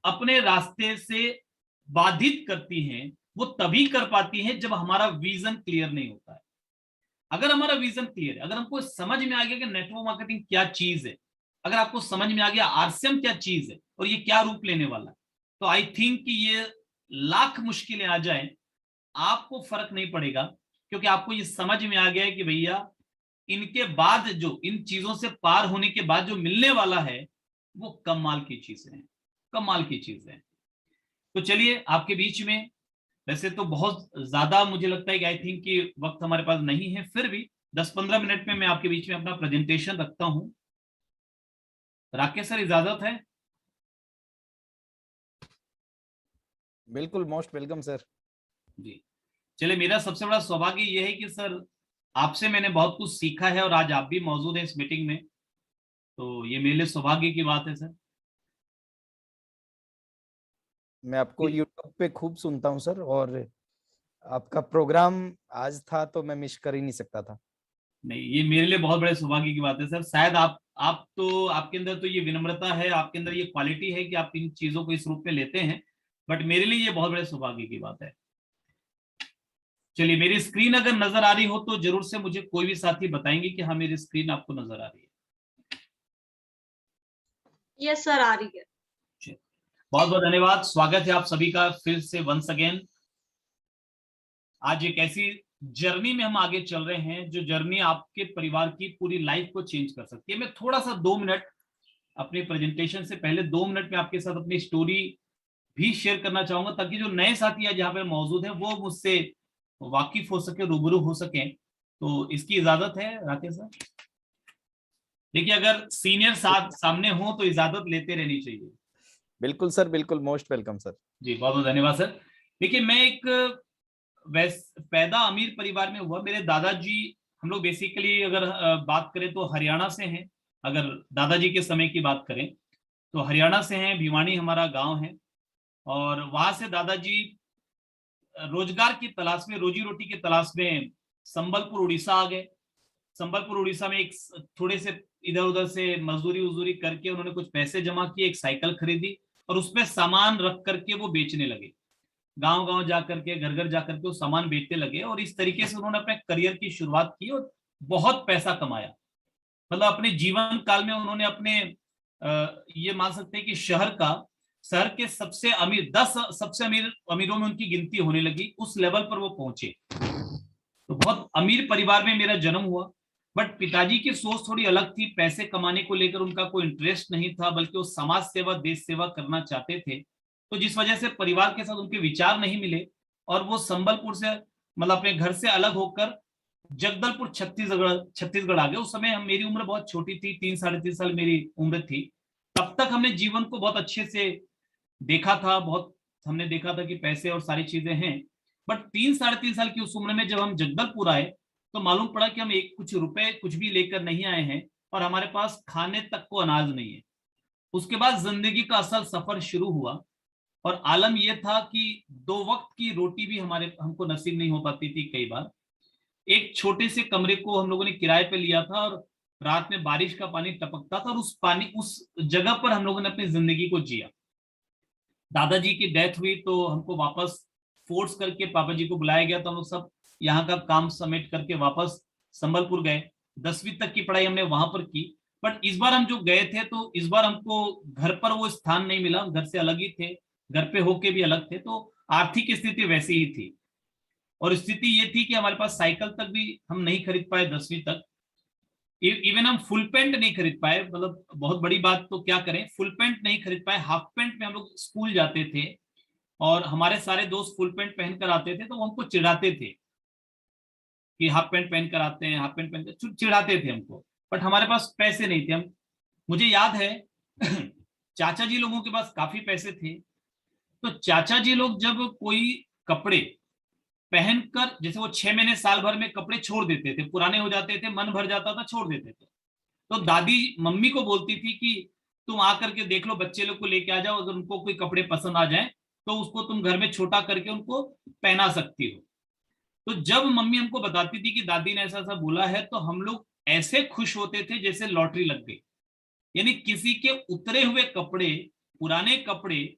अपने रास्ते से बाधित करती हैं, वो तभी कर पाती हैं जब हमारा विजन क्लियर नहीं होता है। अगर हमारा विजन क्लियर है, अगर हमको समझ में आ गया कि नेटवर्क मार्केटिंग क्या चीज है, अगर आपको समझ में आ गया आरसीएम क्या चीज है और ये क्या रूप लेने वाला है, तो आई थिंक कि ये लाख मुश्किलें आ जाए आपको फर्क नहीं पड़ेगा, क्योंकि आपको ये समझ में आ गया है कि भैया इनके बाद जो, इन चीजों से पार होने के बाद जो मिलने वाला है वो कमाल की चीजें हैं, कमाल की चीजें। तो चलिए आपके बीच में, वैसे तो बहुत ज्यादा मुझे लगता है कि आई थिंक कि वक्त हमारे पास नहीं है, फिर भी 10-15 मिनट में मैं आपके बीच में अपना प्रेजेंटेशन रखता हूं। राकेश सर इजाजत है? बिल्कुल, मोस्ट वेलकम सर। जी चलिए, मेरा सबसे बड़ा सौभाग्य यह है कि सर आपसे मैंने बहुत कुछ सीखा है और आज आप भी मौजूद हैं इस मीटिंग में, तो ये मेरे लिए सौभाग्य की बात है सर। मैं आपको यूट्यूब पे खूब सुनता हूं सर, और आपका प्रोग्राम आज था तो मैं मिस कर ही नहीं सकता था। नहीं, ये मेरे लिए बहुत बड़े सौभाग्य की बात है सर। शायद आप तो, आपके अंदर तो ये विनम्रता है, आपके अंदर ये क्वालिटी है कि आप इन चीजों को इस रूप में लेते हैं, बट मेरे लिए ये बहुत बड़े सौभाग्य की बात है। चलिए, मेरी स्क्रीन अगर नजर आ रही हो तो जरूर से मुझे कोई भी साथी बताएंगे कि हाँ मेरी स्क्रीन आपको नजर आ रही है। यस सर, आ रही है। बहुत बहुत धन्यवाद, स्वागत है आप सभी का फिर से वंस अगेन। आज एक ऐसी जर्नी में हम आगे चल रहे हैं जो जर्नी आपके परिवार की पूरी लाइफ को चेंज कर सकती है। मैं थोड़ा सा 2 मिनट अपने प्रेजेंटेशन से पहले 2 मिनट में आपके साथ अपनी स्टोरी भी शेयर करना चाहूंगा, ताकि जो नए साथी है जहाँ पे मौजूद हैं वो मुझसे वाकिफ हो सके, रूबरू हो सके। तो इसकी इजाजत है राकेश सर? देखिए, अगर सीनियर सामने हो तो इजाजत लेते रहनी चाहिए। बिल्कुल सर, बिल्कुल, मोस्ट वेलकम सर। जी बहुत बहुत धन्यवाद सर। देखिए, मैं एक पैदा अमीर परिवार में हुआ। मेरे दादाजी, हम लोग बेसिकली अगर बात करें तो हरियाणा से हैं, अगर दादाजी के समय की बात करें तो हरियाणा से हैं, भिवानी हमारा गांव है, और वहां से दादाजी रोजगार की तलाश में, रोजी रोटी की तलाश में संबलपुर उड़ीसा आ गए। संबलपुर उड़ीसा में एक थोड़े से इधर उधर से मजदूरी करके उन्होंने कुछ पैसे जमा किए, एक साइकिल खरीदी और उसमें सामान रख करके वो बेचने लगे। गांव गांव जाकर के, घर घर जाकर के वो सामान बेचने लगे और इस तरीके से उन्होंने अपने करियर की शुरुआत की और बहुत पैसा कमाया। मतलब अपने जीवन काल में उन्होंने अपने ये मान सकते हैं कि शहर के सबसे अमीर 10 सबसे अमीरों में उनकी गिनती होने लगी, उस लेवल पर वो पहुंचे। तो बहुत अमीर परिवार में मेरा जन्म हुआ, बट पिताजी की सोच थोड़ी अलग थी। पैसे कमाने को लेकर उनका कोई इंटरेस्ट नहीं था, बल्कि वो समाज सेवा, देश सेवा करना चाहते थे। तो जिस वजह से परिवार के साथ उनके विचार नहीं मिले और वो संबलपुर से मतलब अपने घर से अलग होकर जगदलपुर छत्तीसगढ़ आ गए। उस समय मेरी उम्र बहुत छोटी थी, 3 साढ़े 3 साल मेरी उम्र थी। तब तक हमने जीवन को बहुत अच्छे से देखा था, बहुत हमने देखा था कि पैसे और सारी चीजें हैं। बट 3 साढ़े 3 साल की उस उम्र में जब हम जगदलपुर आए तो मालूम पड़ा कि हम कुछ रुपए कुछ भी लेकर नहीं आए हैं और हमारे पास खाने तक को अनाज नहीं है। उसके बाद जिंदगी का असल सफर शुरू हुआ और आलम यह था कि 2 वक्त की रोटी भी हमको नसीब नहीं हो पाती थी। कई बार एक छोटे से कमरे को हम लोगों ने किराए पे लिया था और रात में बारिश का पानी टपकता था और उस जगह पर हम लोगों ने अपनी जिंदगी को जिया। दादाजी की डेथ हुई तो हमको वापस फोर्स करके पापा जी को बुलाया गया, तो हम लोग सब यहाँ का काम समेट करके वापस संबलपुर गए। 10वीं तक की पढ़ाई हमने वहां पर की। बट इस बार हम जो गए थे तो इस बार हमको घर पर वो स्थान नहीं मिला, घर से अलग ही थे, घर पे होके भी अलग थे। तो आर्थिक स्थिति वैसी ही थी और स्थिति ये थी कि हमारे पास साइकिल तक भी हम नहीं खरीद पाए 10वीं तक। इवन हम फुल पैंट नहीं खरीद पाए, मतलब बहुत बड़ी बात तो क्या करें, फुल पैंट नहीं खरीद पाए। हाफ पैंट में हम लोग स्कूल जाते थे और हमारे सारे दोस्त फुल पैंट पहन कर आते थे तो वो हमको चिढ़ाते थे कि हाफ पैंट पहन कर आते हैं, हाफ पैंट पहन कर चिढ़ाते थे हमको। बट हमारे पास पैसे नहीं थे। मुझे याद है चाचा जी लोगों के पास काफी पैसे थे, तो चाचा जी लोग जब कोई कपड़े पहनकर, जैसे वो 6 महीने साल भर में कपड़े छोड़ देते थे, पुराने हो जाते थे, मन भर जाता था, छोड़ देते थे, तो दादी मम्मी को बोलती थी कि तुम आकर के देख लो, बच्चे लोग को लेके आ जाओ, अगर उनको कोई कपड़े पसंद आ जाए तो उसको तुम घर में छोटा करके उनको पहना सकती हो। तो जब मम्मी हमको बताती थी कि दादी ने ऐसा ऐसा बोला है, तो हम लोग ऐसे खुश होते थे जैसे लॉटरी लग गई। यानी किसी के उतरे हुए कपड़े, पुराने कपड़े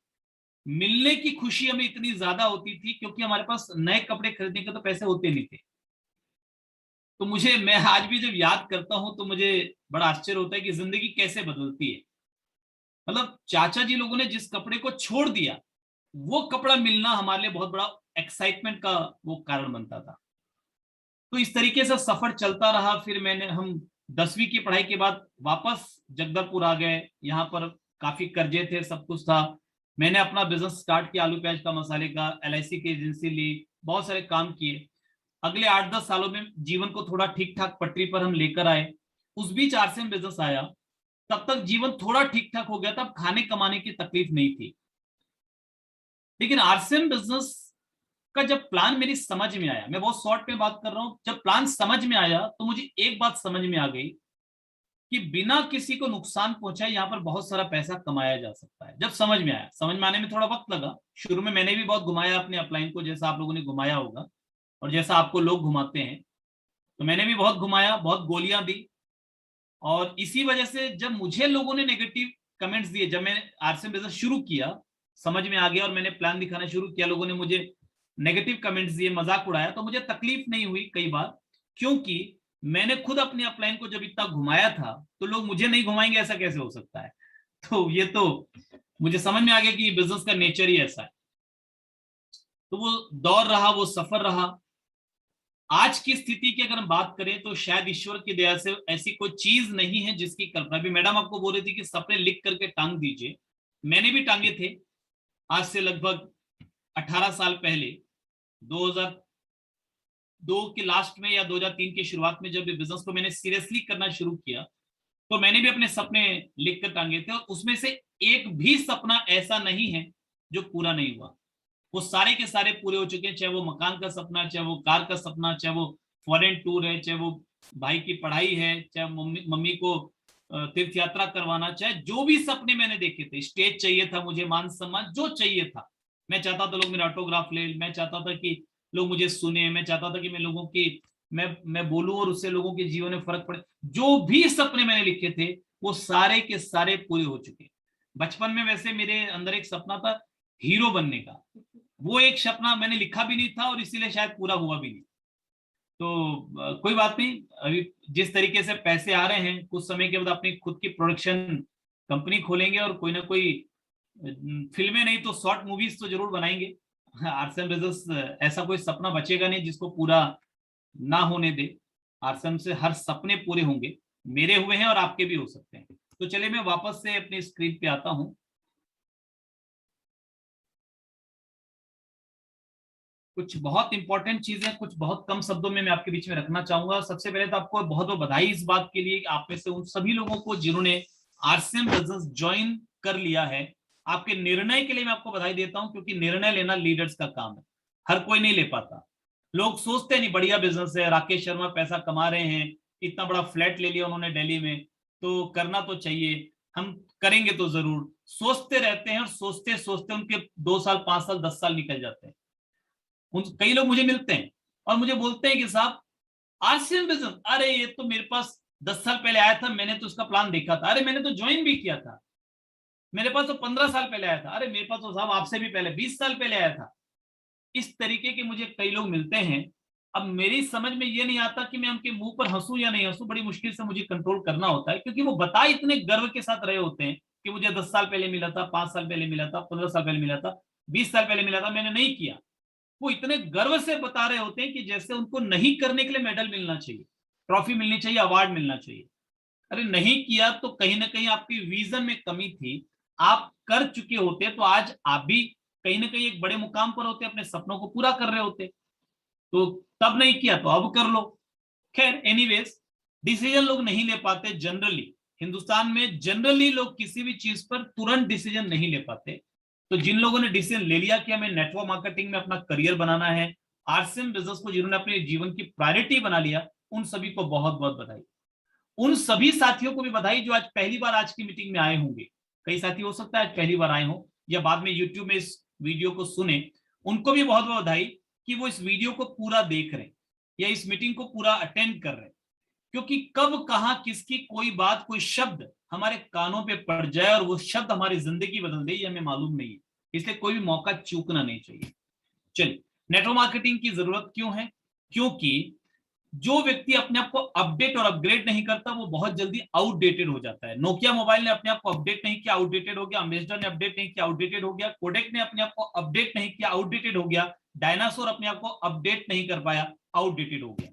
मिलने की खुशी हमें इतनी ज्यादा होती थी, क्योंकि हमारे पास नए कपड़े खरीदने के तो पैसे होते नहीं थे। तो मैं आज भी जब याद करता हूं तो मुझे बड़ा आश्चर्य होता है कि जिंदगी कैसे बदलती है। मतलब चाचा जी लोगों ने जिस कपड़े को छोड़ दिया, वो कपड़ा मिलना हमारे लिए बहुत बड़ा एक्साइटमेंट का वो कारण बनता था। तो इस तरीके से सफर चलता रहा। फिर हम 10वीं की पढ़ाई के बाद वापस जगदलपुर आ गए। यहाँ पर काफी कर्जे थे, सब कुछ था। मैंने अपना बिजनेस स्टार्ट किया, आलू प्याज का मसाले का, LIC की एजेंसी ली, बहुत सारे काम किए। अगले 8-10 सालों में जीवन को थोड़ा ठीक ठाक पटरी पर हम लेकर आए। उस बीच RCM बिजनेस आया, तब तक जीवन थोड़ा ठीक ठाक हो गया, तब खाने कमाने की तकलीफ नहीं थी। लेकिन RCM बिजनेस का जब प्लान मेरी समझ में आया, मैं बहुत शॉर्ट में बात कर रहा हूं, जब प्लान समझ में आया तो मुझे एक बात समझ में आ गई कि बिना किसी को नुकसान पहुंचाए यहाँ पर बहुत सारा पैसा कमाया जा सकता है। जब समझ में आया, समझ में आने में थोड़ा वक्त लगा। शुरू में मैंने भी बहुत घुमाया अपने अपलाइन को, जैसा आप लोगों ने घुमाया होगा और जैसा आपको लोग घुमाते हैं, तो मैंने भी बहुत घुमाया, बहुत गोलियां दी। और इसी वजह से जब मुझे लोगों ने नेगेटिव कमेंट्स दिए, जब मैंने RCM बिजनेस शुरू किया, समझ में आ गया और मैंने प्लान दिखाना शुरू किया, लोगों ने मुझे नेगेटिव कमेंट्स दिए, मजाक उड़ाया, तो मुझे तकलीफ नहीं हुई कई बार, क्योंकि मैंने खुद अपने अपलाइन को जब इतना घुमाया था तो लोग मुझे नहीं घुमाएंगे, ऐसा कैसे हो सकता है। तो ये तो मुझे समझ में आ गया कि बिजनेस का नेचर ही ऐसा है। तो वो दौर रहा, वो सफर रहा। आज की स्थिति की अगर हम बात करें तो शायद ईश्वर की दया से ऐसी कोई चीज नहीं है जिसकी कल्पना भी। मैडम आपको बोल रही थी कि सपने लिख करके टांग दीजिए, मैंने भी टांगे थे आज से लगभग 18 साल पहले, 2002 के लास्ट में या 2003 की शुरुआत में, जब बिजनेस को मैंने सीरियसली करना शुरू किया तो मैंने भी अपने सपने लिख कर टांगे थे, और उसमें से एक भी सपना ऐसा नहीं है जो पूरा नहीं हुआ। वो सारे के सारे पूरे हो चुके हैं, चाहे वो मकान का सपना, चाहे वो कार का सपना, चाहे वो फॉरेन टूर है, चाहे वो भाई की पढ़ाई है, चाहे मम्मी को तीर्थ यात्रा करवाना, चाहे जो भी सपने मैंने देखे थे, स्टेज चाहिए था मुझे, मान सम्मान जो चाहिए था, मैं चाहता था लोग मेरा ऑटोग्राफ ले, मैं चाहता था कि लोग मुझे सुने, मैं चाहता था कि मैं लोगों की मैं बोलूं और उससे लोगों के जीवन में फर्क पड़े। जो भी सपने मैंने लिखे थे वो सारे के सारे पूरे हो चुके। बचपन में वैसे मेरे अंदर एक सपना था हीरो बनने का, वो एक सपना मैंने लिखा भी नहीं था और इसीलिए शायद पूरा हुआ भी नहीं। तो कोई बात नहीं, अभी जिस तरीके से पैसे आ रहे हैं कुछ समय के बाद अपनी खुद की प्रोडक्शन कंपनी खोलेंगे और कोई ना कोई फिल्में नहीं तो शॉर्ट मूवीज तो जरूर बनाएंगे। आरसीएम बिजनेस ऐसा कोई सपना बचेगा नहीं जिसको पूरा ना होने दे। आरसीएम से हर सपने पूरे होंगे, मेरे हुए हैं और आपके भी हो सकते हैं। तो चलिए मैं वापस से अपनी स्क्रीन पे आता हूं। कुछ बहुत इंपॉर्टेंट चीजें कुछ बहुत कम शब्दों में मैं आपके बीच में रखना चाहूंगा। सबसे पहले तो आपको बहुत बहुत बधाई इस बात के लिए कि आप में से उन सभी लोगों को जिन्होंने आरसीएम बिजनेस ज्वाइन कर लिया है, आपके निर्णय के लिए मैं आपको बधाई देता हूं, क्योंकि निर्णय लेना लीडर्स का काम है, हर कोई नहीं ले पाता। लोग सोचते नहीं बढ़िया बिजनेस है, राकेश शर्मा पैसा कमा रहे हैं, इतना बड़ा फ्लैट ले लिया उन्होंने दिल्ली में, तो करना तो चाहिए, हम करेंगे तो जरूर, सोचते रहते हैं और सोचते सोचते उनके 2 साल 5 साल 10 साल निकल जाते हैं। कई लोग मुझे मिलते हैं और मुझे बोलते हैं कि साहब आरसीएम बिजनेस, अरे ये तो मेरे पास 10 साल पहले आया था, मैंने तो उसका प्लान देखा था, अरे मैंने तो ज्वाइन भी किया था, मेरे पास तो 15 साल पहले आया था, अरे मेरे पास तो साहब आपसे भी पहले 20 साल पहले आया था। इस तरीके के मुझे कई लोग मिलते हैं। अब मेरी समझ में ये नहीं आता कि मैं उनके मुंह पर हंसू या नहीं हंसू, बड़ी मुश्किल से मुझे कंट्रोल करना होता है, क्योंकि वो बता इतने गर्व के साथ रहे होते हैं कि मुझे 10 साल पहले मिला था, 5 साल पहले मिला था, 15 साल पहले मिला था, 20 साल पहले मिला था, मैंने नहीं किया। वो इतने गर्व से बता रहे होते हैं कि जैसे उनको नहीं करने के लिए मेडल मिलना चाहिए, ट्रॉफी मिलनी चाहिए, अवार्ड मिलना चाहिए। अरे नहीं किया तो कहीं ना कहीं आपकी विजन में कमी थी, आप कर चुके होते तो आज आप भी कहीं ना कहीं एक बड़े मुकाम पर होते, अपने सपनों को पूरा कर रहे होते। तो तब नहीं किया तो अब कर लो। खैर एनीवेज, डिसीजन लोग नहीं ले पाते जनरली, हिंदुस्तान में जनरली लोग किसी भी चीज पर तुरंत डिसीजन नहीं ले पाते। तो जिन लोगों ने डिसीजन ले लिया कि हमें नेटवर्क मार्केटिंग में अपना करियर बनाना है, आरसीएम बिजनेस को जिन्होंने अपने जीवन की प्रायोरिटी बना लिया, उन सभी को बहुत बहुत बधाई। उन सभी साथियों को भी बधाई जो आज पहली बार आज की मीटिंग में आए होंगे। कई साथी हो सकता है आज पहली बार आए हो या बाद में यूट्यूब में इस वीडियो को सुने, उनको भी बहुत बहुत बधाई कि वो इस वीडियो को पूरा देख रहे हैं या इस मीटिंग को पूरा अटेंड कर रहे हैं। क्योंकि कब कहां किसकी कोई बात कोई शब्द हमारे कानों पे पड़ जाए और वो शब्द हमारी जिंदगी बदल दे ये हमें मालूम नहीं है, इसलिए कोई भी मौका चूकना नहीं चाहिए। चलिए, नेटवर्क मार्केटिंग की जरूरत क्यों है? क्योंकि जो व्यक्ति अपने आप को अपडेट और अपग्रेड नहीं करता वो बहुत जल्दी आउटडेटेड हो जाता है। नोकिया मोबाइल ने अपने आप को अपडेट नहीं किया, आउटडेटेड हो गया। अमेजन ने अपडेट नहीं किया, आउटडेटेड हो गया। कोडेक ने अपने आप को अपडेट नहीं किया, आउटडेटेड हो गया। डायनासोर अपने आप को अपडेट नहीं कर पाया, आउटडेटेड हो गया।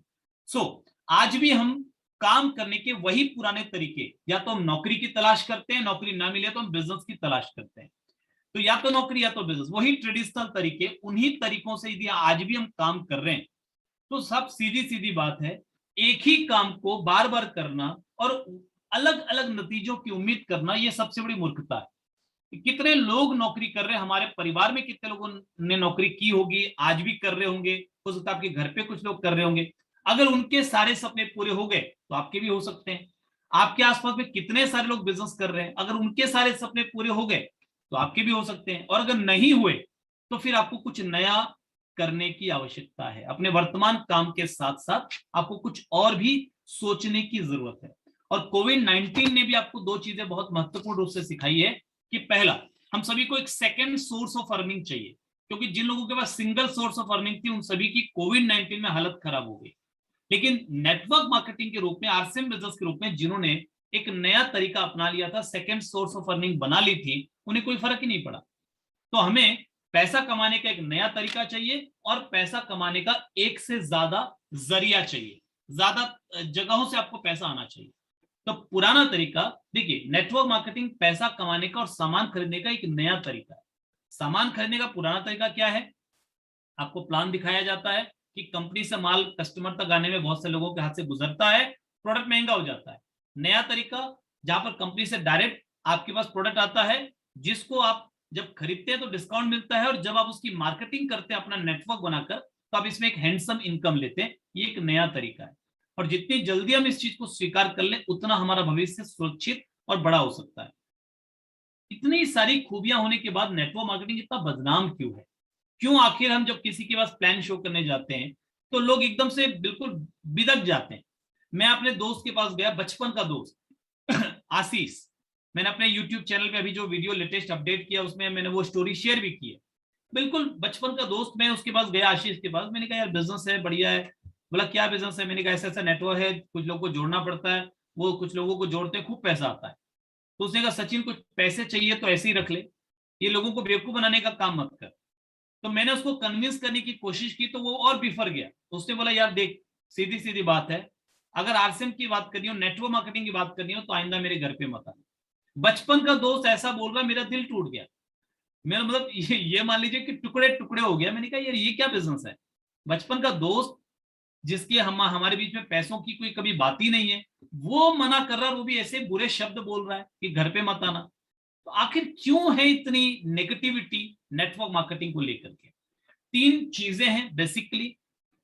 सो आज भी हम काम करने के वही पुराने तरीके, या तो हम नौकरी की तलाश करते हैं, नौकरी ना मिले तो हम बिजनेस की तलाश करते हैं। तो या तो नौकरी या तो बिजनेस, वही ट्रेडिशनल तरीके, उन्हीं तरीकों से यदि आज भी हम काम कर रहे हैं तो सब सीधी सीधी बात है, एक ही काम को बार बार करना और अलग अलग नतीजों की उम्मीद करना, यह सबसे बड़ी मूर्खता है। कितने लोग नौकरी कर रहे हैं, हमारे परिवार में कितने लोगों ने नौकरी की होगी, आज भी कर रहे होंगे, हो सकता है आपके घर पे कुछ लोग कर रहे होंगे। अगर उनके सारे सपने पूरे हो गए तो आपके भी हो सकते हैं। आपके आसपास में कितने सारे लोग बिजनेस कर रहे हैं, अगर उनके सारे सपने पूरे हो गए तो आपके भी हो सकते हैं। और अगर नहीं हुए तो फिर आपको कुछ नया करने की आवश्यकता है। अपने वर्तमान काम के साथ साथ आपको कुछ और भी सोचने की जरूरत है। और कोविड-19 ने भी आपको 2 चीजें बहुत महत्वपूर्ण रूप से सिखाई है कि पहला, हम सभी को एक सेकंड सोर्स ऑफ अर्निंग चाहिए, क्योंकि जिन लोगों के पास सिंगल सोर्स ऑफ अर्निंग थी उन सभी की कोविड-19 में हालत खराब हो गई। लेकिन नेटवर्क मार्केटिंग के रूप में, आरसीएम बिजनेस के रूप में जिन्होंने एक नया तरीका अपना लिया था, सेकंड सोर्स ऑफ अर्निंग बना ली थी, उन्हें कोई फर्क ही नहीं पड़ा। तो हमें पैसा कमाने का एक नया तरीका चाहिए और पैसा कमाने का एक से ज्यादा जरिया चाहिए, ज्यादा जगहों से आपको पैसा आना चाहिए। तो पुराना तरीका देखिए, नेटवर्क मार्केटिंग पैसा कमाने का और सामान खरीदने का एक नया तरीका है। सामान खरीदने का पुराना तरीका क्या है? आपको प्लान दिखाया जाता है कि कंपनी से माल कस्टमर तक आने में बहुत से लोगों के हाथ से गुजरता है, प्रोडक्ट महंगा हो जाता है। नया तरीका जहां पर कंपनी से डायरेक्ट आपके पास प्रोडक्ट आता है, जिसको आप जब खरीदते हैं तो डिस्काउंट मिलता है, और जब आप उसकी मार्केटिंग करते हैं अपना नेटवर्क बनाकर तो आप इसमें एक हैंडसम इनकम लेते हैं। ये एक नया तरीका है, और जितनी जल्दी हम इस चीज को स्वीकार कर लें उतना हमारा भविष्य सुरक्षित और बड़ा हो सकता है। इतनी सारी खूबियां होने के बाद नेटवर्क मार्केटिंग इतना बदनाम क्यों है? क्यों आखिर हम जब किसी के पास प्लान शो करने जाते हैं तो लोग एकदम से बिल्कुल बिदक जाते हैं। मैं अपने दोस्त के पास गया, बचपन का दोस्त आशीष, मैंने अपने YouTube चैनल पे अभी जो वीडियो लेटेस्ट अपडेट किया उसमें मैंने वो स्टोरी शेयर भी की है। बिल्कुल बचपन का दोस्त, मैं उसके पास गया, आशीष के पास। मैंने कहा यार बिजनेस है, बढ़िया है। बोला क्या बिजनेस है? मैंने कहा ऐसा ऐसा नेटवर्क है, कुछ लोगों को जोड़ना पड़ता है, वो कुछ लोगों को जोड़ते हैं, खूब पैसा आता है। तो उसने कहा सचिन कुछ पैसे चाहिए तो ऐसे ही रख ले, ये लोगों को बेवकूफ बनाने का काम मत कर। तो मैंने उसको कन्विंस करने की कोशिश की तो वो और बिफर गया। तो उसने बोला यार देख, सीधी सीधी बात है, अगर आरसीएम की बात करनी हो, नेटवर्क मार्केटिंग की बात करनी हो, तो आइंदा मेरे घर पे मत आना। बचपन का दोस्त ऐसा बोल रहा, मेरा दिल टूट गया। मेरा मतलब ये मान लीजिए कि टुकड़े टुकड़े हो गया। मैंने कहा यार ये क्या बिजनेस है? बचपन का दोस्त जिसके हमारे बीच में पैसों की कोई कभी बात ही नहीं है, वो मना कर रहा है, वो भी ऐसे बुरे शब्द बोल रहा है कि घर पे मत आना। तो आखिर क्यों है इतनी नेगेटिविटी नेटवर्क मार्केटिंग को लेकर के? 3 चीजें हैं बेसिकली,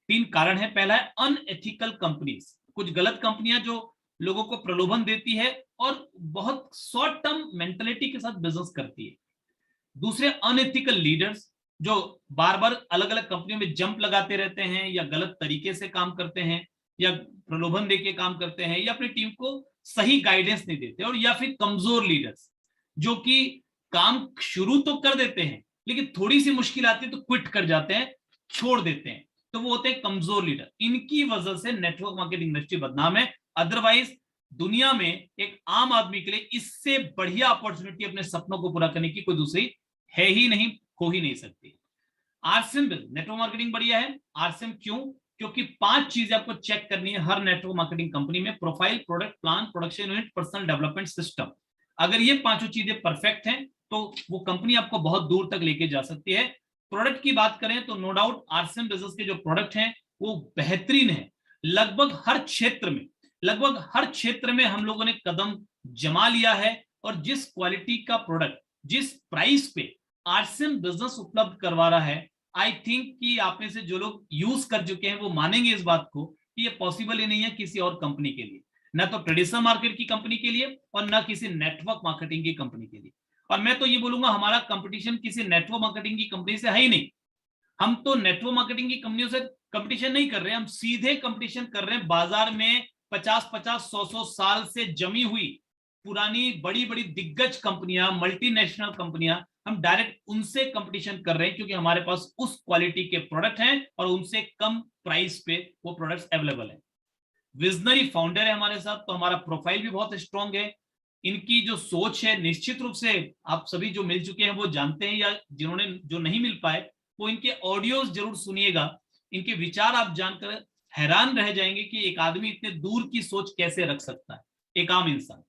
3 कारण है। पहला है अनएथिकल कंपनीज, कुछ गलत कंपनियां जो लोगों को प्रलोभन देती है और बहुत शॉर्ट टर्म मेंटेलिटी के साथ बिजनेस करती है। दूसरे अनएथिकल लीडर्स जो बार बार अलग अलग कंपनियों में जंप लगाते रहते हैं, या गलत तरीके से काम करते हैं, या प्रलोभन देके काम करते हैं, या अपनी टीम को सही गाइडेंस नहीं देते। और या फिर कमजोर लीडर्स जो कि काम शुरू तो कर देते हैं लेकिन थोड़ी सी मुश्किल आती है तो क्विट कर जाते हैं, छोड़ देते हैं, तो वो होते हैं कमजोर लीडर। इनकी वजह से नेटवर्क मार्केटिंग इंडस्ट्री बदनाम है। अदरवाइज दुनिया में एक आम आदमी के लिए इससे बढ़िया अपॉर्चुनिटी अपने सपनों को पूरा करने की कोई दूसरी है ही नहीं, हो ही नहीं सकती। आरसीएम नेटवर्क मार्केटिंग बढ़िया है। आरसीएम क्यों? क्योंकि 5 चीजें आपको चेक करनी है हर नेटवर्क मार्केटिंग कंपनी में: profile, product, plan, production unit, personal development system. अगर ये 5 चीजें परफेक्ट हैं तो वो कंपनी आपको बहुत दूर तक लेके जा सकती है। प्रोडक्ट की बात करें तो नो डाउट आरसीएम बिजनेस के जो प्रोडक्ट हैं वो बेहतरीन है। लगभग हर क्षेत्र में हम लोगों ने कदम जमा लिया है, और जिस क्वालिटी का प्रोडक्ट, जिस प्राइस पे आरसीएम बिजनेस उपलब्ध करवा रहा है, आई थिंक कि आप में से जो लोग यूज कर चुके हैं वो मानेंगे इस बात को कि ये पॉसिबल ही नहीं है किसी और कंपनी के लिए, ना तो ट्रेडिशनल मार्केट की कंपनी के लिए और ना किसी नेटवर्क मार्केटिंग की कंपनी के लिए। और मैं तो ये बोलूंगा हमारा कंपटीशन किसी नेटवर्क मार्केटिंग की कंपनी से है ही नहीं। हम तो नेटवर्क मार्केटिंग की कंपनियों से कंपटीशन नहीं कर रहे, हम सीधे कंपटीशन कर रहे हैं बाजार में 50-50, 100-100 साल से जमी हुई पुरानी बड़ी बड़ी दिग्गज कंपनियां, मल्टीनेशनल कंपनियां, हम डायरेक्ट उनसे कंपटीशन कर रहे हैं क्योंकि हमारे पास उस क्वालिटी के प्रोडक्ट हैं और उनसे कम प्राइस पे वो प्रोडक्ट्स अवेलेबल है। विजनरी फाउंडर है हमारे साथ, तो हमारा प्रोफाइल भी बहुत स्ट्रांग है। इनकी जो सोच है, निश्चित रूप से आप सभी जो मिल चुके हैं वो जानते हैं, या जिन्होंने जो नहीं मिल पाए वो इनके ऑडियोज जरूर सुनिएगा। इनके विचार आप जानकर हैरान रह जाएंगे कि एक आदमी इतने दूर की सोच कैसे रख सकता है, एक आम इंसान।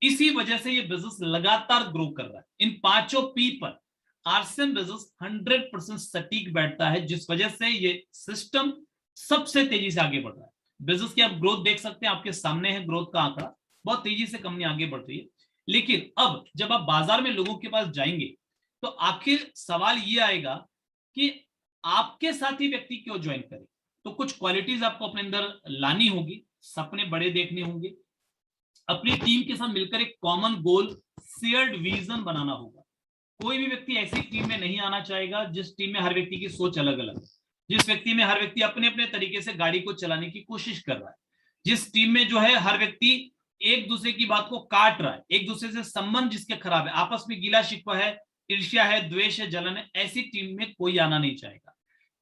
इसी वजह से ये बिजनेस लगातार ग्रो कर रहा है। इन 5 पी पर आरसीएम बिजनेस 100% सटीक बैठता है, जिस वजह से ये सिस्टम सबसे तेजी से आगे बढ़ रहा है। बिजनेस की आप ग्रोथ देख सकते हैं, आपके सामने है ग्रोथ का आंकड़ा, बहुत तेजी से कंपनी आगे बढ़ रही है। लेकिन अब जब आप बाजार में लोगों के पास जाएंगे तो आखिर सवाल ये आएगा कि आपके साथ ही व्यक्ति क्यों ज्वाइन करे। तो कुछ क्वालिटीज आपको अपने अंदर लानी होगी, सपने बड़े देखने होंगे, अपनी टीम के साथ मिलकर एक कॉमन गोल, शेयर्ड विजन बनाना होगा। कोई भी व्यक्ति ऐसी टीम में नहीं आना चाहेगा जिस टीम में हर व्यक्ति की सोच अलग अलग है, जिस व्यक्ति में हर व्यक्ति अपने अपने तरीके से गाड़ी को चलाने की कोशिश कर रहा है, जिस टीम में जो है हर व्यक्ति एक दूसरे की बात को काट रहा है, एक दूसरे से संबंध जिसके खराब है, आपस में गिला शिकवा है, ईर्ष्या है, द्वेष है, जलन है, ऐसी टीम में कोई आना नहीं चाहेगा।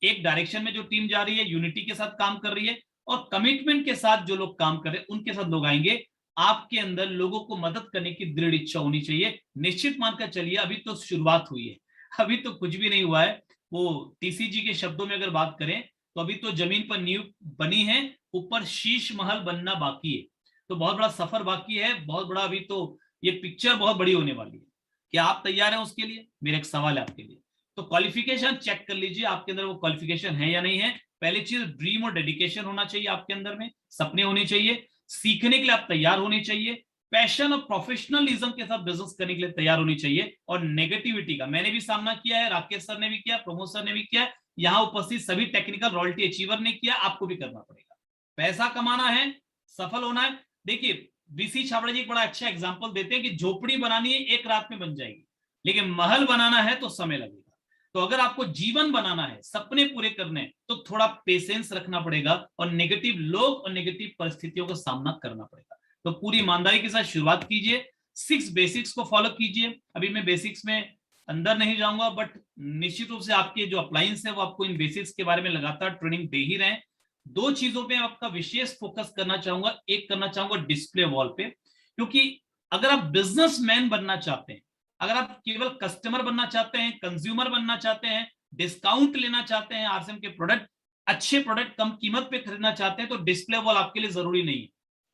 एक डायरेक्शन में जो टीम जा रही है, यूनिटी के साथ काम कर रही है और कमिटमेंट के साथ जो लोग काम कर रहे हैं उनके साथ लोग आएंगे। आपके अंदर लोगों को मदद करने की दृढ़ इच्छा होनी चाहिए। निश्चित मानकर चलिए अभी तो शुरुआत हुई है, अभी तो कुछ भी नहीं हुआ है। वो टीसीजी के शब्दों में अगर बात करें तो अभी तो जमीन पर नींव बनी है, ऊपर शीश महल बनना बाकी है। तो बहुत बड़ा सफर बाकी है, बहुत बड़ा, अभी तो ये पिक्चर बहुत बड़ी होने वाली है। क्या आप तैयार हैं उसके लिए? मेरा एक सवाल है आपके लिए। तो क्वालिफिकेशन चेक कर लीजिए आपके अंदर वो क्वालिफिकेशन है या नहीं है। पहली चीज, ड्रीम और डेडिकेशन होना चाहिए आपके अंदर में, सपने होने चाहिए, सीखने के लिए आप तैयार होने चाहिए, पैशन और प्रोफेशनलिज्म के साथ बिजनेस करने के लिए तैयार होनी चाहिए। और नेगेटिविटी का मैंने भी सामना किया है, राकेश सर ने भी किया, प्रमोद सर ने भी किया, यहाँ उपस्थित सभी टेक्निकल रॉयल्टी अचीवर ने किया, आपको भी करना पड़ेगा। पैसा कमाना है, सफल होना है। देखिए बीसी छाबड़ा जी एक बड़ा अच्छा एग्जांपल देते हैं कि झोपड़ी बनानी है एक रात में बन जाएगी, लेकिन महल बनाना है तो समय लगेगा। तो अगर आपको जीवन बनाना है, सपने पूरे करने हैं, तो थोड़ा पेशेंस रखना पड़ेगा और नेगेटिव लोग और नेगेटिव परिस्थितियों का सामना करना पड़ेगा। तो पूरी ईमानदारी के साथ शुरुआत कीजिए, 6 बेसिक्स को फॉलो कीजिए। अभी मैं बेसिक्स में अंदर नहीं जाऊंगा, बट निश्चित रूप से आपके जो अप्लायंस है वो आपको इन बेसिक्स के बारे में लगातार ट्रेनिंग दे ही रहे हैं। 2 चीजों पे आपका विशेष फोकस करना चाहूंगा। एक करना चाहूंगा डिस्प्ले वॉल पे, क्योंकि अगर आप बिजनेसमैन बनना चाहते हैं, अगर आप केवल कस्टमर बनना चाहते हैं, कंज्यूमर बनना चाहते हैं, डिस्काउंट लेना चाहते हैं, आरसीएम के प्रोडक्ट, अच्छे प्रोडक्ट कम कीमत पे खरीदना चाहते हैं, तो डिस्प्ले वॉल आपके लिए जरूरी नहीं है।